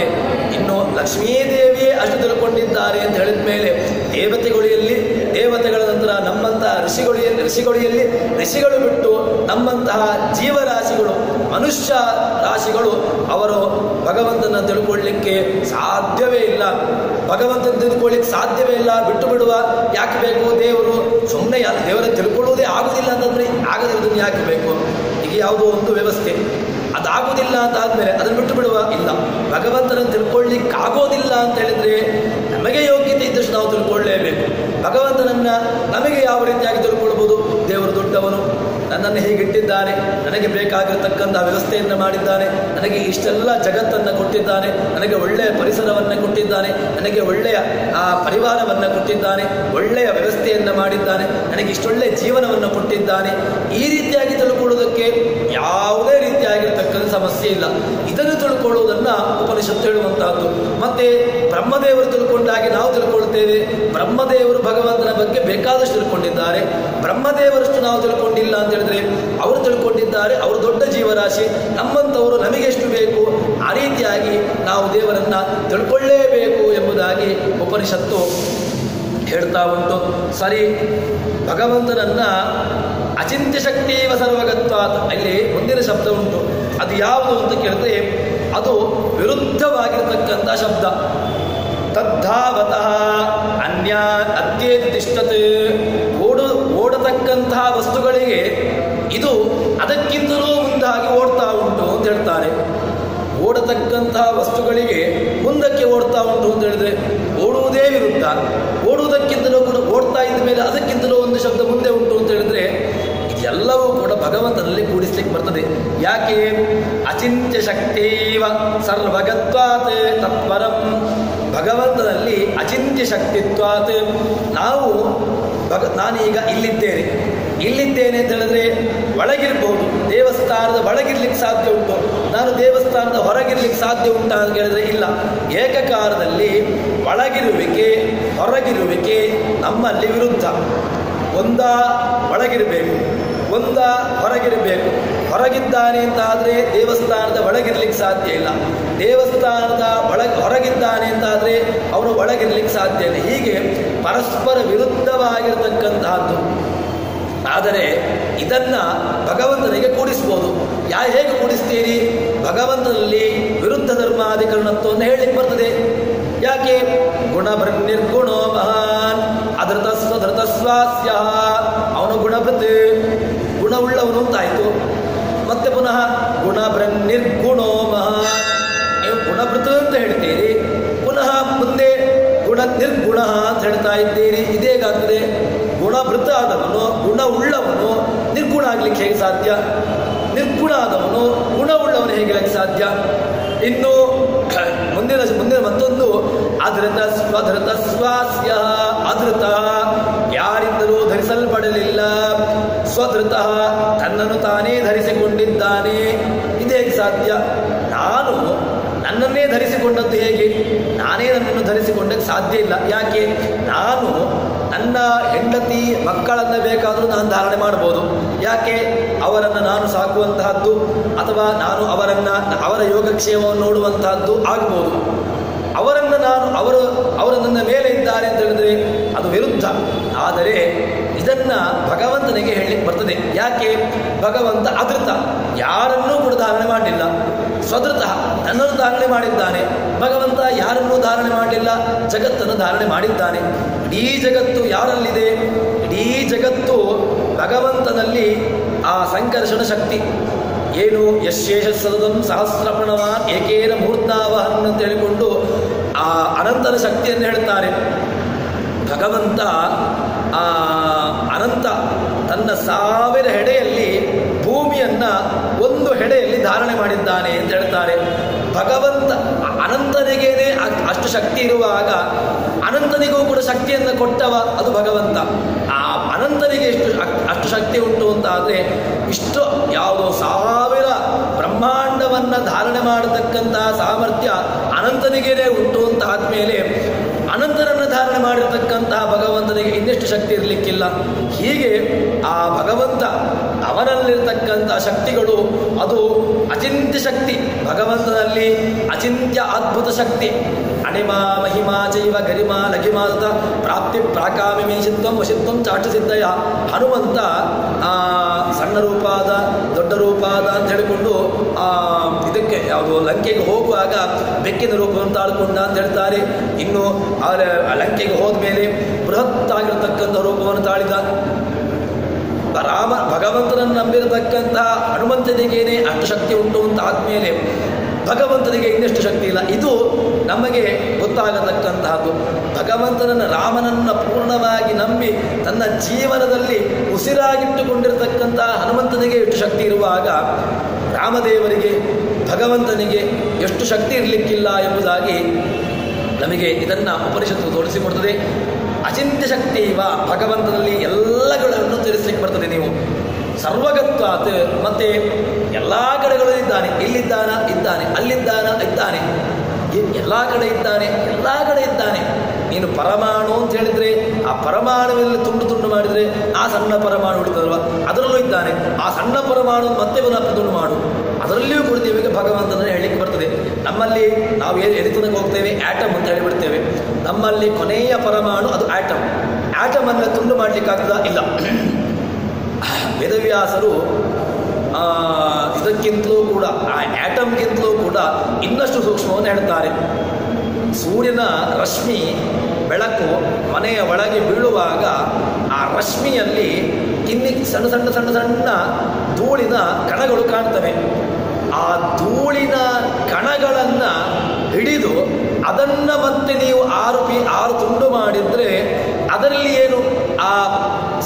ಇನ್ನು ಲಕ್ಷ್ಮೀದೇವಿಯೇ ಅಷ್ಟು ತಿಳ್ಕೊಂಡಿದ್ದಾರೆ ಅಂತ ಹೇಳಿದ ಮೇಲೆ ದೇವತೆಗಳ ನಂತರ ನಮ್ಮಂತಹ ಋಷಿಗಳು ಬಿಟ್ಟು ನಮ್ಮಂತಹ ಜೀವರಾಶಿಗಳು ಮನುಷ್ಯ ರಾಶಿಗಳು ಅವರು ಭಗವಂತನ ತಿಳ್ಕೊಳ್ಳಿಕ್ಕೆ ಸಾಧ್ಯವೇ ಇಲ್ಲ. ಭಗವಂತನ ತಿಳ್ಕೊಳ್ಳಿಕ್ಕೆ ಸಾಧ್ಯವೇ ಇಲ್ಲ. ಬಿಟ್ಟು ಬಿಡುವ ಯಾಕೆ ಬೇಕು? ದೇವರು ಸುಮ್ಮನೆ ದೇವರ ತಿಳ್ಕೊಳ್ಳುವುದೇ ಆಗುದಿಲ್ಲ ಅಂತಂದ್ರೆ ಆಗದಿರೋದನ್ನು ಯಾಕೆ ಬೇಕು? ಈಗ ಯಾವುದೋ ಒಂದು ವ್ಯವಸ್ಥೆ ಅದಾಗುವುದಿಲ್ಲ ಅಂತ ಆದ್ಮೇಲೆ ಅದನ್ನು ಬಿಟ್ಟು ಬಿಡುವ ಇಲ್ಲ. ಭಗವಂತನನ್ನು ತಿಳ್ಕೊಳ್ಳಿಕ್ಕೆ ಆಗೋದಿಲ್ಲ ಅಂತ ಹೇಳಿದ್ರೆ ನಮಗೆ ಯೋಗ್ಯತೆ ಇದ್ದಷ್ಟು ನಾವು ತಿಳ್ಕೊಳ್ಳೇಬೇಕು. ಭಗವಂತನನ್ನ ನಮಗೆ ಯಾವ ರೀತಿಯಾಗಿ ತಿಳ್ಕೊಳ್ಬೋದು? ದೇವರು ದೊಡ್ಡವನು, ನನ್ನನ್ನು ಹೀಗಿಟ್ಟಿದ್ದಾನೆ, ನನಗೆ ಬೇಕಾಗಿರತಕ್ಕಂಥ ವ್ಯವಸ್ಥೆಯನ್ನು ಮಾಡಿದ್ದಾನೆ, ನನಗೆ ಇಷ್ಟೆಲ್ಲ ಜಗತ್ತನ್ನು ಕೊಟ್ಟಿದ್ದಾನೆ, ನನಗೆ ಒಳ್ಳೆಯ ಪರಿಸರವನ್ನು ಕೊಟ್ಟಿದ್ದಾನೆ, ನನಗೆ ಒಳ್ಳೆಯ ಪರಿವಾರವನ್ನು ಕೊಟ್ಟಿದ್ದಾನೆ, ಒಳ್ಳೆಯ ವ್ಯವಸ್ಥೆಯನ್ನು ಮಾಡಿದ್ದಾನೆ, ನನಗೆ ಇಷ್ಟೊಳ್ಳೆಯ ಜೀವನವನ್ನು ಕೊಟ್ಟಿದ್ದಾನೆ. ಈ ರೀತಿಯಾಗಿ ತಿಳ್ಕೊಳ್ಳೋದಕ್ಕೆ ಯಾವುದೇ ರೀತಿಯಾಗಿರ್ತಕ್ಕಂಥ ಸಮಸ್ಯೆ ಇಲ್ಲ. ಇದನ್ನು ತಿಳ್ಕೊಳ್ಳುವುದನ್ನು ಉಪನಿಷತ್ತು ಹೇಳುವಂತಹದ್ದು. ಮತ್ತೆ ಬ್ರಹ್ಮದೇವರು ತಿಳ್ಕೊಂಡಾಗೆ ನಾವು ತಿಳ್ಕೊಳ್ತೇವೆ. ಬ್ರಹ್ಮದೇವರು ಭಗವಂತನ ಬಗ್ಗೆ ಬೇಕಾದಷ್ಟು ತಿಳ್ಕೊಂಡಿದ್ದಾರೆ. ಬ್ರಹ್ಮದೇವರಷ್ಟು ನಾವು ತಿಳ್ಕೊಂಡಿಲ್ಲ ಅಂತ ಹೇಳಿದ್ರೆ ಅವರು ತಿಳ್ಕೊಂಡಿದ್ದಾರೆ. ಅವರು ದೊಡ್ಡ ಜೀವರಾಶಿ, ನಮ್ಮಂಥವರು ನಮಗೆ ಎಷ್ಟು ಬೇಕು ಆ ರೀತಿಯಾಗಿ ನಾವು ದೇವರನ್ನ ತಿಳ್ಕೊಳ್ಳೇಬೇಕು ಎಂಬುದಾಗಿ ಉಪನಿಷತ್ತು ಹೇಳ್ತಾ ಉಂಟು. ಸರಿ, ಭಗವಂತನನ್ನ ಅಚಿಂತ್ಯ ಶಕ್ತಿವ ಸರ್ವಗತ್ವಾತ್ ಅಲ್ಲಿ ಮುಂದಿನ ಶಬ್ದ ಉಂಟು. ಅದು ಯಾವುದು ಅಂತ ಕೇಳಿದ್ರೆ ಅದು ವಿರುದ್ಧವಾಗಿರತಕ್ಕಂಥ ಶಬ್ದ. ತದ್ಧಾವತಃ ಅನ್ಯಾನ್ ಅತ್ಯೇತಿ ತಿಷ್ಠತೆ. ಓಡತಕ್ಕಂತಹ ವಸ್ತುಗಳಿಗೆ ಇದು ಅದಕ್ಕಿಂತಲೂ ಮುಂದಾಗಿ ಓಡ್ತಾ ಉಂಟು ಅಂತ ಹೇಳ್ತಾರೆ. ಓಡತಕ್ಕಂತಹ ವಸ್ತುಗಳಿಗೆ ಮುಂದಕ್ಕೆ ಓಡ್ತಾ ಉಂಟು ಅಂತ ಹೇಳಿದ್ರೆ ಓಡುವುದೇ ವಿರುದ್ಧ. ಓಡುವುದಕ್ಕಿಂತಲೂ ಕೂಡ ಓಡ್ತಾ ಇದ್ದ ಮೇಲೆ ಅದಕ್ಕಿಂತಲೂ ಒಂದು ಶಬ್ದ ಮುಂದೆ ಉಂಟು ಅಂತ ಹೇಳಿದ್ರೆ ಇದೆಲ್ಲವೂ ಕೂಡ ಭಗವಂತನಲ್ಲಿ ಕೂಡಿಸ್ಲಿಕ್ಕೆ ಬರ್ತದೆ. ಯಾಕೆ? ಅಚಿಂತ್ಯ ಶಕ್ತಿವ ಸರ್ವಗತ್ವಾತ್ ತತ್ಪರಂ. ಭಗವಂತನಲ್ಲಿ ಅಚಿಂತ್ಯ ಶಕ್ತಿತ್ವಾತ್. ನಾನೀಗ ಇಲ್ಲಿದ್ದೇನೆ ಅಂತ ಹೇಳಿದ್ರೆ ಒಳಗಿರ್ಬೋದು, ದೇವಸ್ಥಾನದ ಒಳಗಿರ್ಲಿಕ್ಕೆ ಸಾಧ್ಯ ಉಂಟು. ನಾನು ದೇವಸ್ಥಾನದ ಹೊರಗಿರ್ಲಿಕ್ಕೆ ಸಾಧ್ಯ ಉಂಟಾ ಅಂತ ಹೇಳಿದ್ರೆ ಇಲ್ಲ. ಏಕಕಾಲದಲ್ಲಿ ಒಳಗಿರುವಿಕೆ ಹೊರಗಿರುವಿಕೆ ನಮ್ಮಲ್ಲಿ ವಿರುದ್ಧ. ಒಂದ ಒಳಗಿರಬೇಕು, ಒಂದ ಹೊರಗಿರಬೇಕು. ಹೊರಗಿದ್ದಾನೆ ಅಂತ ಆದರೆ ದೇವಸ್ಥಾನದ ಒಳಗಿರ್ಲಿಕ್ಕೆ ಸಾಧ್ಯ ಇಲ್ಲ. ದೇವಸ್ಥಾನದ ಹೊರಗಿದ್ದಾನೆ ಅಂತ ಆದರೆ ಅವನು ಒಳಗಿರ್ಲಿಕ್ಕೆ ಸಾಧ್ಯ ಇಲ್ಲ. ಹೀಗೆ ಪರಸ್ಪರ ವಿರುದ್ಧವಾಗಿರತಕ್ಕಂತಹದ್ದು. ಆದರೆ ಇದನ್ನ ಭಗವಂತನಿಗೆ ಕೂಡಿಸ್ಬೋದು. ಹೇಗೆ ಕೂಡಿಸ್ತೀರಿ? ಭಗವಂತನಲ್ಲಿ ವಿರುದ್ಧ ಧರ್ಮಾಧಿಕರಣತ್ವವನ್ನು ಹೇಳಲಿಕ್ಕೆ ಬರ್ತದೆ. ಯಾಕೆ? ಗುಣಭೃನ್ನಿರ್ಗುಣೋ ಮಹಾನ್ ಅಧೃತಸ್ವಧೃತಸ್ವಾಸ್ಯ. ಅವನು ಗುಣಭೃತ್, ಗುಣವುಳ್ಳವನು ಅಂತಾಯಿತು. ಮತ್ತೆ ಪುನಃ ಗುಣಭೃನ್ನಿರ್ಗುಣೋ ಮಹಾನ್. ನೀವು ಗುಣಭೃತ್ ಅಂತ ಹೇಳ್ತೀರಿ, ಪುನಃ ಮುಂದೆ ನಿರ್ಗುಣ ಅಂತ ಹೇಳ್ತಾ ಇದ್ದೀರಿ. ಇದೇಗಾಗ್ತದೆ? ಗುಣಭೃತ ಆದವನು, ಗುಣವುಳ್ಳವನು ನಿರ್ಗುಣ ಆಗ್ಲಿಕ್ಕೆ ಹೇಗೆ ಸಾಧ್ಯ? ನಿರ್ಗುಣ ಆದವನು ಗುಣವುಳ್ಳವನು ಹೇಗೆ ಸಾಧ್ಯ? ಇನ್ನು ಮುಂದಿನ ಮತ್ತೊಂದು ಅಧೃತ ಸ್ವಧೃತ ಸ್ವಾಸ್ಯ. ಅಧೃತ ಯಾರಿಂದಲೂ ಧರಿಸಲ್ಪಡಲಿಲ್ಲ, ಸ್ವಧೃತ ತನ್ನನ್ನು ತಾನೇ ಧರಿಸಿಕೊಂಡಿದ್ದಾನೆ. ಇದೇಗೆ ಸಾಧ್ಯ? ನನ್ನನ್ನೇ ಧರಿಸಿಕೊಂಡದ್ದು ಹೇಗೆ? ನಾನೇ ನನ್ನನ್ನು ಧರಿಸಿಕೊಂಡಕ್ಕೆ ಸಾಧ್ಯ ಇಲ್ಲ. ಯಾಕೆ? ನಾನು ನನ್ನ ಹೆಂಡತಿ ಮಕ್ಕಳನ್ನು ಬೇಕಾದರೂ ನಾನು ಧಾರಣೆ ಮಾಡಬಹುದು. ಯಾಕೆ? ಅವರನ್ನು ನಾನು ಸಾಕುವಂತಹದ್ದು ಅಥವಾ ನಾನು ಅವರ ಯೋಗಕ್ಷೇಮವನ್ನು ನೋಡುವಂತಹದ್ದು ಆಗಬಹುದು. ಅವರು ನನ್ನ ಮೇಲೆ ಇದ್ದಾರೆ ಅಂತ ಹೇಳಿದ್ರೆ ಅದು ವಿರುದ್ಧ. ಆದರೆ ಇದನ್ನ ಭಗವಂತನಿಗೆ ಹೇಳಲಿಕ್ಕೆ ಬರ್ತದೆ. ಯಾಕೆ? ಭಗವಂತ ಅಧೃತ, ಯಾರನ್ನೂ ಕೂಡ ಧಾರಣೆ ಮಾಡಲಿಲ್ಲ. ಸ್ವಧೃತ, ನನ್ನನ್ನು ಧಾರಣೆ ಮಾಡಿದ್ದಾನೆ. ಭಗವಂತ ಯಾರನ್ನೂ ಧಾರಣೆ ಮಾಡಲಿಲ್ಲ, ಜಗತ್ತನ್ನು ಧಾರಣೆ ಮಾಡಿದ್ದಾನೆ. ಇಡೀ ಜಗತ್ತು ಯಾರಲ್ಲಿದೆ? ಇಡೀ ಜಗತ್ತು ಭಗವಂತನಲ್ಲಿ. ಆ ಸಂಕರ್ಷಣ ಶಕ್ತಿ ಏನು? ಯಶೇಷ ಸದಂ ಸಹಸ್ರಪ್ರಣವಾನ್ ಏಕೇನ ಮೂರ್ಧಾವಹನ್ ಅಂತ ಹೇಳಿಕೊಂಡು ಆ ಅನಂತನ ಶಕ್ತಿಯನ್ನು ಹೇಳ್ತಾರೆ. ಭಗವಂತ ಅನಂತ ತನ್ನ 1000 ಹೆಡೆಯಲ್ಲಿ ಭೂಮಿಯನ್ನ ಒಂದು ಹೆಡೆಯಲ್ಲಿ ಧಾರಣೆ ಮಾಡಿದ್ದಾನೆ ಅಂತ ಹೇಳ್ತಾರೆ. ಭಗವಂತ ಅನಂತನಿಗೇನೆ ಅಷ್ಟು ಶಕ್ತಿ ಇರುವಾಗ ಅನಂತನಿಗೂ ಕೂಡ ಶಕ್ತಿಯನ್ನು ಕೊಟ್ಟವ ಅದು ಭಗವಂತ. ಆ ಅನಂತನಿಗೆ ಅಷ್ಟು ಶಕ್ತಿ ಉಂಟು ಅಂತ ಆದರೆ ಇಷ್ಟು ಯಾವುದೋ 1000 ಬ್ರಹ್ಮಾಂಡವನ್ನ ಧಾರಣೆ ಮಾಡತಕ್ಕಂತಹ ಸಾಮರ್ಥ್ಯ ಅನಂತನಿಗೇನೆ ಉಂಟು ಅಂತ ಆದ್ಮೇಲೆ ಅನಂತನನ್ನು ಧಾರಣೆ ಮಾಡಿರ್ತಕ್ಕಂತಹ ಭಗವಂತನಿಗೆ ಇನ್ನೆಷ್ಟು ಶಕ್ತಿ ಇರಲಿಕ್ಕಿಲ್ಲ. ಹೀಗೆ ಆ ಭಗವಂತ ಅವನಲ್ಲಿರ್ತಕ್ಕಂಥ ಶಕ್ತಿಗಳು ಅದು ಅಚಿಂತ್ಯ ಶಕ್ತಿ. ಭಗವಂತನಲ್ಲಿ ಅಚಿಂತ್ಯ ಅದ್ಭುತ ಶಕ್ತಿ. ಅಣಿಮಾ ಮಹಿಮಾ ಚೈವ ಗರಿಮಾ ಲಘಿಮಾತ ಪ್ರಾಪ್ತಿ ಪ್ರಾಕಾಮಿ ಮೇಷಿತ್ವಂ ವಶಿತ್ವಂ ಚಾಟಸಿದ್ದಯ. ಹನುಮಂತ ಸಣ್ಣ ರೂಪಾದ ದೊಡ್ಡ ರೂಪಾದ ಅಂತ ಹೇಳಿಕೊಂಡು ಇದಕ್ಕೆ ಯಾವುದು ಲಂಕೆಗೆ ಹೋಗುವಾಗ ಬೆಕ್ಕಿನ ರೂಪವನ್ನು ತಾಳ್ಕೊಂಡ ಅಂತ ಹೇಳ್ತಾರೆ. ಇನ್ನು ಲಂಕೆಗೆ ಹೋದ್ಮೇಲೆ ಬೃಹತ್ ಆಗಿರತಕ್ಕಂಥ ರೂಪವನ್ನು ತಾಳಿದ. ಭಗವಂತನನ್ನು ನಂಬಿರತಕ್ಕಂತಹ ಹನುಮಂತನಿಗೇನೆ ಅಷ್ಟು ಶಕ್ತಿ ಉಂಟು ಅಂತ ಆದ್ಮೇಲೆ ಭಗವಂತನಿಗೆ ಇನ್ನೆಷ್ಟು ಶಕ್ತಿ ಇಲ್ಲ. ಇದು ನಮಗೆ ಗೊತ್ತಾಗತಕ್ಕಂತಹದ್ದು. ಭಗವಂತನನ್ನು ರಾಮನನ್ನು ಪೂರ್ಣವಾಗಿ ನಂಬಿ ತನ್ನ ಜೀವನದಲ್ಲಿ ಉಸಿರಾಗಿಟ್ಟುಕೊಂಡಿರತಕ್ಕಂತಹ ಹನುಮಂತನಿಗೆ ಎಷ್ಟು ಶಕ್ತಿ ಇರುವಾಗ ರಾಮದೇವರಿಗೆ ಭಗವಂತನಿಗೆ ಎಷ್ಟು ಶಕ್ತಿ ಇರಲಿಕ್ಕಿಲ್ಲ ಎಂಬುದಾಗಿ ನಮಗೆ ಇದನ್ನು ಉಪನಿಷತ್ತು ತೋರಿಸಿಕೊಡ್ತದೆ. ಅಚಿಂತ್ಯ ಶಕ್ತಿ ಇವ ಭಗವಂತನಲ್ಲಿ ಎಲ್ಲಗಳನ್ನು ತಿಳಿಸ್ಲಿಕ್ಕೆ ಬರ್ತದೆ. ನೀವು ಸರ್ವಗತ್ವಾತ್, ಮತ್ತೆ ಎಲ್ಲ ಕಡೆಗಳು ಇದ್ದಾನೆ. ಇಲ್ಲಿದ್ದಾನ ಇದ್ದಾನೆ, ಅಲ್ಲಿದ್ದಾನ ಇದ್ದಾನೆ, ಎಲ್ಲ ಕಡೆ ಇದ್ದಾನೆ, ಎಲ್ಲ ಕಡೆ ಇದ್ದಾನೆ. ನೀನು ಪರಮಾಣು ಅಂತ ಹೇಳಿದ್ರೆ ಆ ಪರಮಾಣುವಿನಲ್ಲಿ ತುಂಡು ತುಂಡು ಮಾಡಿದರೆ ಆ ಸಣ್ಣ ಪರಮಾಣು ಉಳಿತದಲ್ವ, ಅದರಲ್ಲೂ ಇದ್ದಾನೆ. ಆ ಸಣ್ಣ ಪರಮಾಣು ಮತ್ತೆ ಪುನಃ ತುಂಡು ಮಾಡು, ಅದರಲ್ಲಿಯೂ ಕೂಡ ನಿಮಗೆ ಭಗವಂತನನ್ನು ಹೇಳಲಿಕ್ಕೆ ಬರ್ತದೆ. ನಮ್ಮಲ್ಲಿ ನಾವು ಎಲ್ಲಿ ಹೋಗ್ತೇವೆ, ಆಟಮ್ ಅಂತ ಹೇಳಿಬಿಡ್ತೇವೆ. ನಮ್ಮಲ್ಲಿ ಕೊನೆಯ ಪರಮಾಣು ಅದು ಆಟಮ್. ಆಟಮನ್ನು ತುಂಡು ಮಾಡಲಿಕ್ಕಾಗ್ತದ? ಇಲ್ಲ. ವೇದವ್ಯಾಸರು ಇದಕ್ಕಿಂತಲೂ ಕೂಡ ಆ ಆಟಮ್ಗಿಂತಲೂ ಕೂಡ ಇನ್ನಷ್ಟು ಸೂಕ್ಷ್ಮವನ್ನು ಹೇಳ್ತಾರೆ. ಸೂರ್ಯನ ರಶ್ಮಿ ಬೆಳಕು ಮನೆಯ ಒಳಗೆ ಬೀಳುವಾಗ ಆ ರಶ್ಮಿಯಲ್ಲಿ ಇಲ್ಲಿ ಸಣ್ಣ ಸಣ್ಣ ಸಣ್ಣ ಸಣ್ಣ ಧೂಳಿನ ಕಣಗಳು ಕಾಣ್ತವೆ. ಆ ಧೂಳಿನ ಕಣಗಳನ್ನು ಹಿಡಿದು ಅದನ್ನು ಮತ್ತೆ ನೀವು ಆರು ತುಂಡು ಮಾಡಿದರೆ ಅದರಲ್ಲಿ ಏನು ಆ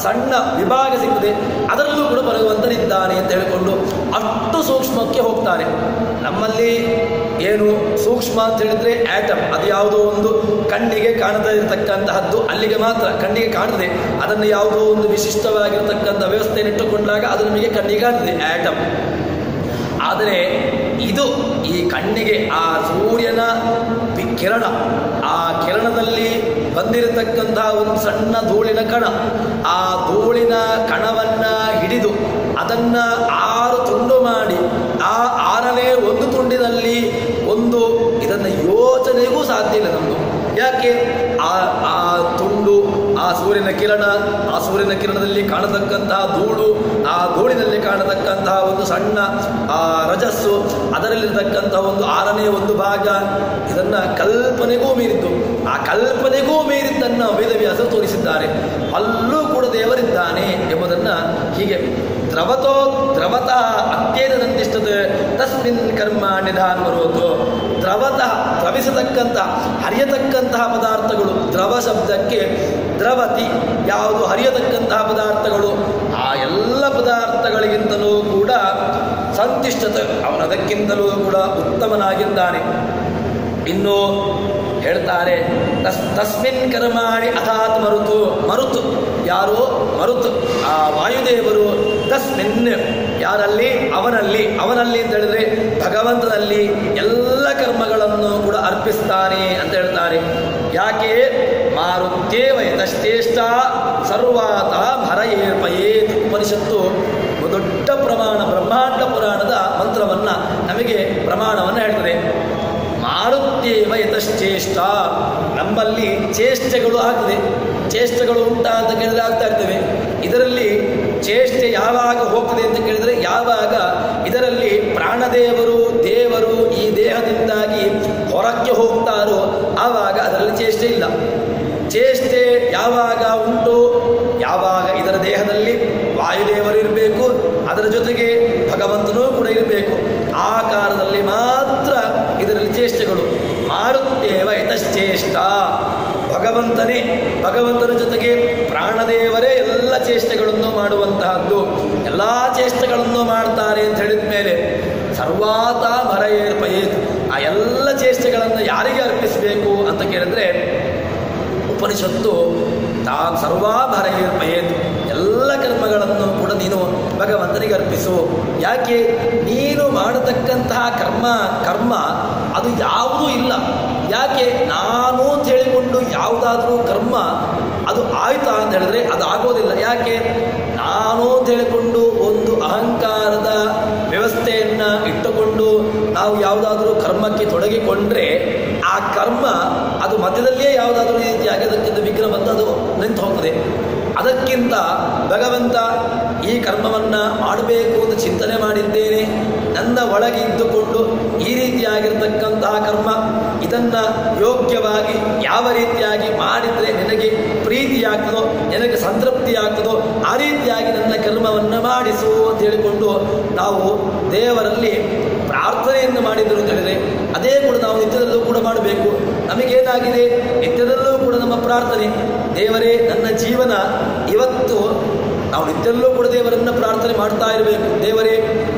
ಸಣ್ಣ ವಿಭಾಗ ಸಿಗ್ತದೆ, ಅದರಲ್ಲೂ ಕೂಡ ಭಗವಂತನಿದ್ದಾನೆ ಅಂತ ಹೇಳಿಕೊಂಡು ಅಷ್ಟು ಸೂಕ್ಷ್ಮಕ್ಕೆ ಹೋಗ್ತಾರೆ. ನಮ್ಮಲ್ಲಿ ಏನು ಸೂಕ್ಷ್ಮ ಅಂತ ಹೇಳಿದ್ರೆ ಆಟಮ್, ಅದು ಯಾವುದೋ ಒಂದು ಕಣ್ಣಿಗೆ ಕಾಣದೇ ಇರತಕ್ಕಂತಹದ್ದು, ಅಲ್ಲಿಗೆ ಮಾತ್ರ ಕಣ್ಣಿಗೆ ಕಾಣದೆ. ಅದನ್ನು ಯಾವುದೋ ಒಂದು ವಿಶಿಷ್ಟವಾಗಿರತಕ್ಕಂಥ ವ್ಯವಸ್ಥೆಯನ್ನು ಇಟ್ಟುಕೊಂಡಾಗ ಅದು ನಮಗೆ ಕಣ್ಣಿಗೆ ಕಾಣ್ತದೆ ಆಟಮ್. ಆದರೆ ಇದು ಈ ಕಣ್ಣಿಗೆ ಆ ಸೂರ್ಯನ ಕಿರಣ, ಆ ಕಿರಣದಲ್ಲಿ ಬಂದಿರತಕ್ಕಂತಹ ಒಂದು ಸಣ್ಣ ಧೂಳಿನ ಕಣ, ಆ ಧೂಳಿನ ಕಣವನ್ನು ಹಿಡಿದು ಅದನ್ನು 6 ತುಂಡು ಮಾಡಿ ಆ 6ನೇ ಒಂದು ತುಂಡಿನಲ್ಲಿ ಒಂದು ಇದನ್ನು ಯೋಚನೆಗೂ ಸಾಧ್ಯ ಇಲ್ಲ ನಮ್ಮದು. ಯಾಕೆ? ಆ ತುಂಡು, ಆ ಸೂರ್ಯನ ಕಿರಣ, ಆ ಸೂರ್ಯನ ಕಿರಣದಲ್ಲಿ ಕಾಣತಕ್ಕಂತಹ ಧೂಳು, ಆ ಧೂಳಿನಲ್ಲಿ ಕಾಣತಕ್ಕಂತಹ ಒಂದು ಸಣ್ಣ ರಜಸ್ಸು, ಅದರಲ್ಲಿರ್ತಕ್ಕಂತಹ ಒಂದು 6ನೇ ಒಂದು ಭಾಗ, ಇದನ್ನು ಕಲ್ಪನೆಗೂ ಮೀರಿದ್ದು. ಆ ಕಲ್ಪನೆಗೂ ಮೀರಿದ್ದನ್ನು ವೇದವ್ಯಾಸರು ತೋರಿಸಿದ್ದಾರೆ. ಅಲ್ಲೂ ಕೂಡ ದೇವರಿದ್ದಾನೆ ಎಂಬುದನ್ನು ಹೀಗೆ ದ್ರವತಃ ಅತ್ಯೇನಂತಿಷ್ಟದ ತಸ್ಮಿನ್ ಕರ್ಮ ನಿಧಾನವರೋದು. ದ್ರವಿಸತಕ್ಕಂತಹ ಹರಿಯತಕ್ಕಂತಹ ಪದಾರ್ಥಗಳು, ದ್ರವ ಶಬ್ದಕ್ಕೆ ದ್ರವತಿ, ಯಾವುದು ಹರಿಯತಕ್ಕಂತಹ ಪದಾರ್ಥಗಳು, ಆ ಎಲ್ಲ ಪದಾರ್ಥಗಳಿಗಿಂತಲೂ ಕೂಡ ಸಂತಿಷ್ಠತೆ, ಅವನದಕ್ಕಿಂತಲೂ ಕೂಡ ಉತ್ತಮನಾಗಿದ್ದಾನೆ. ಇನ್ನು ಹೇಳ್ತಾರೆ ತಸ್ಮಿನ್ ಕರ್ಮಾಣಿ ಅಥಾತ್ ಮರುತು ಯಾರು? ಮರುತು ಆ ವಾಯುದೇವರು. ತಸ್ಮಿನ್ ಯಾರಲ್ಲಿ? ಅವನಲ್ಲಿ ಅಂತ ಹೇಳಿದ್ರೆ ಭಗವಂತನಲ್ಲಿ ಎಲ್ಲ ಕರ್ಮಗಳನ್ನು ಕೂಡ ಅರ್ಪಿಸ್ತಾನೆ ಅಂತ ಹೇಳ್ತಾರೆ. ಯಾಕೆ? ಮಾರುತ್ಯೇವ ಯತಶ್ಚೇಷ್ಟ ಸರ್ವಾತ ಭರಯೇರ್ಪಯೇತ್. ಉಪನಿಷತ್ತು ದೊಡ್ಡ ಪ್ರಮಾಣ, ಬ್ರಹ್ಮಾಂಡ ಪುರಾಣದ ಮಂತ್ರವನ್ನು ನಮಗೆ ಪ್ರಮಾಣವನ್ನು ಹೇಳ್ತದೆ. ಮಾರುತ್ಯೇವ ಯತಶ್ಚೇಷ್ಟ, ನಮ್ಮಲ್ಲಿ ಚೇಷ್ಟೆಗಳು ಆಗ್ತದೆ. ಚೇಷ್ಟೆಗಳು ಉಂಟಾ ಅಂತ ಕೇಳಿದ್ರೆ ಆಗ್ತಾ ಇರ್ತವೆ. ಇದರಲ್ಲಿ ಚೇಷ್ಟೆ ಯಾವಾಗ ಹೋಗ್ತದೆ ಅಂತ ಕೇಳಿದರೆ, ಯಾವಾಗ ಇದರಲ್ಲಿ ಪ್ರಾಣದೇವರು ದೇವರು ಈ ದೇಹದಿಂದಾಗಿ ಹೊರಕ್ಕೆ ಹೋಗ್ತಾರೋ ಆವಾಗ ಅದರಲ್ಲಿ ಚೇಷ್ಟೆ ಇಲ್ಲ. ಚೇಷ್ಟೆ ಯಾವಾಗ ಉಂಟು? ಯಾವಾಗ ಇದರ ದೇಹದಲ್ಲಿ ವಾಯುದೇವರು ಇರಬೇಕು, ಅದರ ಜೊತೆಗೆ ಭಗವಂತನೂ ಕೂಡ ಇರಬೇಕು. ಆ ಕಾಲದಲ್ಲಿ ಮಾತ್ರ ಇದರಲ್ಲಿ ಚೇಷ್ಟೆಗಳು. ಮಾರುತ್ಯೇವ ಯತಶ್ಚೇಷ್ಟ, ಭಗವಂತನ ಜೊತೆಗೆ ಪ್ರಾಣದೇವರೇ ಎಲ್ಲ ಚೇಷ್ಟೆಗಳನ್ನು ಮಾಡುವಂತಹದ್ದು. ಎಲ್ಲ ಚೇಷ್ಟೆಗಳನ್ನು ಮಾಡ್ತಾರೆ ಅಂತ ಹೇಳಿದ ಮೇಲೆ ಸರ್ವಾತ ಭರಯೇರ್ಪಯೇತ್, ಆ ಎಲ್ಲ ಚೇಷ್ಟೆಗಳನ್ನು ಯಾರಿಗೆ ಅರ್ಪಿಸಬೇಕು ಅಂತ ಕೇಳಿದ್ರೆ ಉಪನಿಷತ್ತು ಸರ್ವಾ ಭರಯೇರ್ಪಯೇತ್, ಎಲ್ಲ ಕರ್ಮಗಳನ್ನು ಕೂಡ ನೀನು ಭಗವಂತನಿಗೆ ಅರ್ಪಿಸು. ಯಾಕೆ? ನೀನು ಮಾಡತಕ್ಕಂತಹ ಕರ್ಮ ಅದು ಯಾವುದೂ ಇಲ್ಲ. ಯಾಕೆ? ನಾನು ಅಂತ ಹೇಳಿಕೊಂಡು ಯಾವುದಾದ್ರೂ ಕರ್ಮ ಅದು ಆಯ್ತಾ ಅಂತ ಹೇಳಿದ್ರೆ ಅದು ಆಗೋದಿಲ್ಲ. ಯಾಕೆ? ನಾನು ಅಂತ ಹೇಳಿಕೊಂಡು ಒಂದು ಅಹಂಕಾರದ ವ್ಯವಸ್ಥೆಯನ್ನು ಇಟ್ಟುಕೊಂಡು ನಾವು ಯಾವುದಾದ್ರೂ ಕರ್ಮಕ್ಕೆ ತೊಡಗಿಕೊಂಡ್ರೆ ಆ ಕರ್ಮ ಅದು ಮಧ್ಯದಲ್ಲಿಯೇ ಯಾವುದಾದ್ರೂ ರೀತಿಯಾಗಿ ಅದಕ್ಕಿಂತ ವಿಘ್ನ ಬಂದು ಅದು ನಿಂತು ಹೋಗ್ತದೆ. ಅದಕ್ಕಿಂತ ಭಗವಂತ ಈ ಕರ್ಮವನ್ನು ಮಾಡಬೇಕು ಅಂತ ಚಿಂತನೆ ಮಾಡಿದ್ದೇನೆ, ನನ್ನ ಒಳಗೆ ಇದ್ದುಕೊಂಡು ಈ ರೀತಿಯಾಗಿರ್ತಕ್ಕಂತಹ ಕರ್ಮ ಇದನ್ನು ಯೋಗ್ಯವಾಗಿ ಯಾವ ರೀತಿಯಾಗಿ ಮಾಡಿದರೆ ನಿನಗೆ ಪ್ರೀತಿಯಾಗ್ತದೋ, ನಿನಗೆ ಸಂತೃಪ್ತಿ ಆಗ್ತದೋ ಆ ರೀತಿಯಾಗಿ ನನ್ನ ಕರ್ಮವನ್ನು ಮಾಡಿಸು ಅಂತ ಹೇಳಿಕೊಂಡು ನಾವು ದೇವರಲ್ಲಿ ಪ್ರಾರ್ಥನೆಯನ್ನು ಮಾಡಿದರು ಅಂತ ಹೇಳಿದರೆ ಅದೇ ಕೂಡ ನಾವು ನಿತ್ಯದಲ್ಲೂ ಕೂಡ ಮಾಡಬೇಕು. ನಮಗೇನಾಗಿದೆ, ನಿತ್ಯದಲ್ಲೂ ಕೂಡ ನಮ್ಮ ಪ್ರಾರ್ಥನೆ ದೇವರೇ ನನ್ನ ಜೀವನ ಇವತ್ತು ನಾವು ನಿತ್ಯದಲ್ಲೂ ಕೂಡ ದೇವರನ್ನು ಪ್ರಾರ್ಥನೆ ಮಾಡ್ತಾ ಇರಬೇಕು. ದೇವರೇ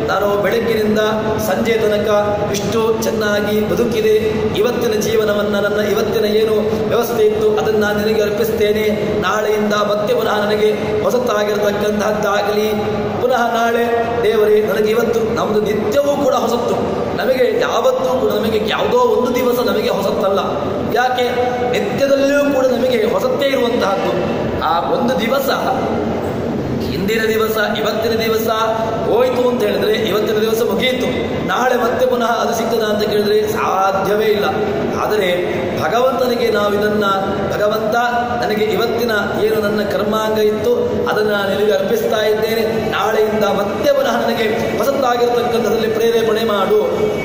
ನಾನು ಬೆಳಗ್ಗಿನಿಂದ ಸಂಜೆ ತನಕ ಇಷ್ಟು ಚೆನ್ನಾಗಿ ಬದುಕಿದೆ, ಇವತ್ತಿನ ಜೀವನವನ್ನು ನನ್ನ ಇವತ್ತಿನ ಏನು ವ್ಯವಸ್ಥೆ ಇತ್ತು ಅದನ್ನು ನಾನು ನಿನಗೆ ಅರ್ಪಿಸ್ತೇನೆ. ನಾಳೆಯಿಂದ ಮತ್ತೆ ಪುನಃ ನನಗೆ ಹೊಸತಾಗಿರತಕ್ಕಂತಹದ್ದಾಗಲಿ, ಪುನಃ ನಾಳೆ ದೇವರೇ ನನಗೆ ಇವತ್ತು ನಮ್ಮದು ನಿತ್ಯವೂ ಕೂಡ ಹೊಸತ್ತು. ನಮಗೆ ಯಾವತ್ತೂ ಕೂಡ ನಮಗೆ ಯಾವುದೋ ಒಂದು ದಿವಸ ನಮಗೆ ಹೊಸತ್ತಲ್ಲ. ಯಾಕೆ? ನಿತ್ಯದಲ್ಲಿಯೂ ಕೂಡ ನಮಗೆ ಹೊಸತ್ತೇ ಇರುವಂತಹದ್ದು. ಆ ಒಂದು ದಿವಸ ಹಿಂದಿನ ದಿವಸ ಇವತ್ತಿನ ದಿವಸ ಹೋಯಿತು ಅಂತ ಹೇಳಿದ್ರೆ ಇವತ್ತಿನ ದಿವಸ ಮುಗಿಯಿತು, ನಾಳೆ ಮತ್ತೆ ಪುನಃ ಅದು ಸಿಗ್ತದ ಅಂತ ಕೇಳಿದ್ರೆ ಸಾಧ್ಯವೇ ಇಲ್ಲ. ಆದರೆ ಭಗವಂತನಿಗೆ ನಾವು ಇದನ್ನು ಭಗವಂತ ನನಗೆ ಇವತ್ತಿನ ಏನು ನನ್ನ ಕರ್ಮಾಂಗ ಇತ್ತು ಅದನ್ನು ನಾನು ನಿನಗೆ ಅರ್ಪಿಸ್ತಾ ಇದ್ದೇನೆ, ನಾಳೆಯಿಂದ ಮತ್ತೆ ಪುನಃ ನನಗೆ ಹೊಸತಾಗಿರ್ತಕ್ಕಂಥದ್ರಲ್ಲಿ ಪ್ರೇರೇಪಣೆ ಮಾಡು,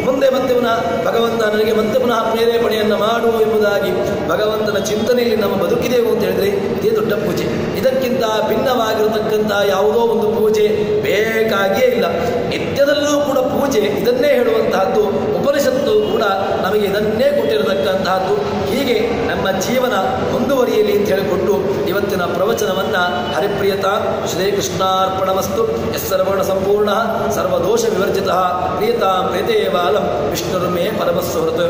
ಮುಂದೆ ಮತ್ತೆ ಪುನಃ ಭಗವಂತ ನನಗೆ ಮತ್ತೆ ಪುನಃ ಪ್ರೇರೇಪಣೆಯನ್ನು ಮಾಡು ಎಂಬುದಾಗಿ ಭಗವಂತನ ಚಿಂತನೆಯಲ್ಲಿ ನಮ್ಮ ಬದುಕಿದೆವು ಅಂತ ಹೇಳಿದ್ರೆ ಇದೇ ದೊಡ್ಡ ಪೂಜೆ. ಇದಕ್ಕಿಂತ ಭಿನ್ನವಾಗಿರತಕ್ಕಂಥ ಯಾವುದೋ ಒಂದು ಪೂಜೆ ಬೇಕಾಗಿಯೇ ಇಲ್ಲ. ನಿತ್ಯದಲ್ಲೂ ಕೂಡ ಪೂಜೆ ಇದನ್ನೇ ಹೇಳುವಂತಹದ್ದು, ಉಪನಿಷತ್ತು ಕೂಡ ನಮಗೆ ಇದನ್ನೇ ಕೊಟ್ಟಿರತಕ್ಕಂತಹದ್ದು. ಹೀಗೆ ನಮ್ಮ ಜೀವನ ಮುಂದುವರಿಯಲಿ ಅಂತ ಹೇಳಿಕೊಂಡು ಇವತ್ತಿನ ಪ್ರವಚನವನ್ನು ಹರಿಪ್ರಿಯತಾ ಶ್ರೀಕೃಷ್ಣಾರ್ಪಣಮಸ್ತು. ಯಸ್ಸರ್ವಣ ಸಂಪೂರ್ಣ ಸರ್ವದೋಷ ವಿವರ್ಜಿತ ಪ್ರಿಯತಾಂ ಪ್ರೀತೇ ಬಾಲಂ ವಿಷ್ಣುರ್ಮೇ ಪರಮಸ್ಸುಹೃತ್.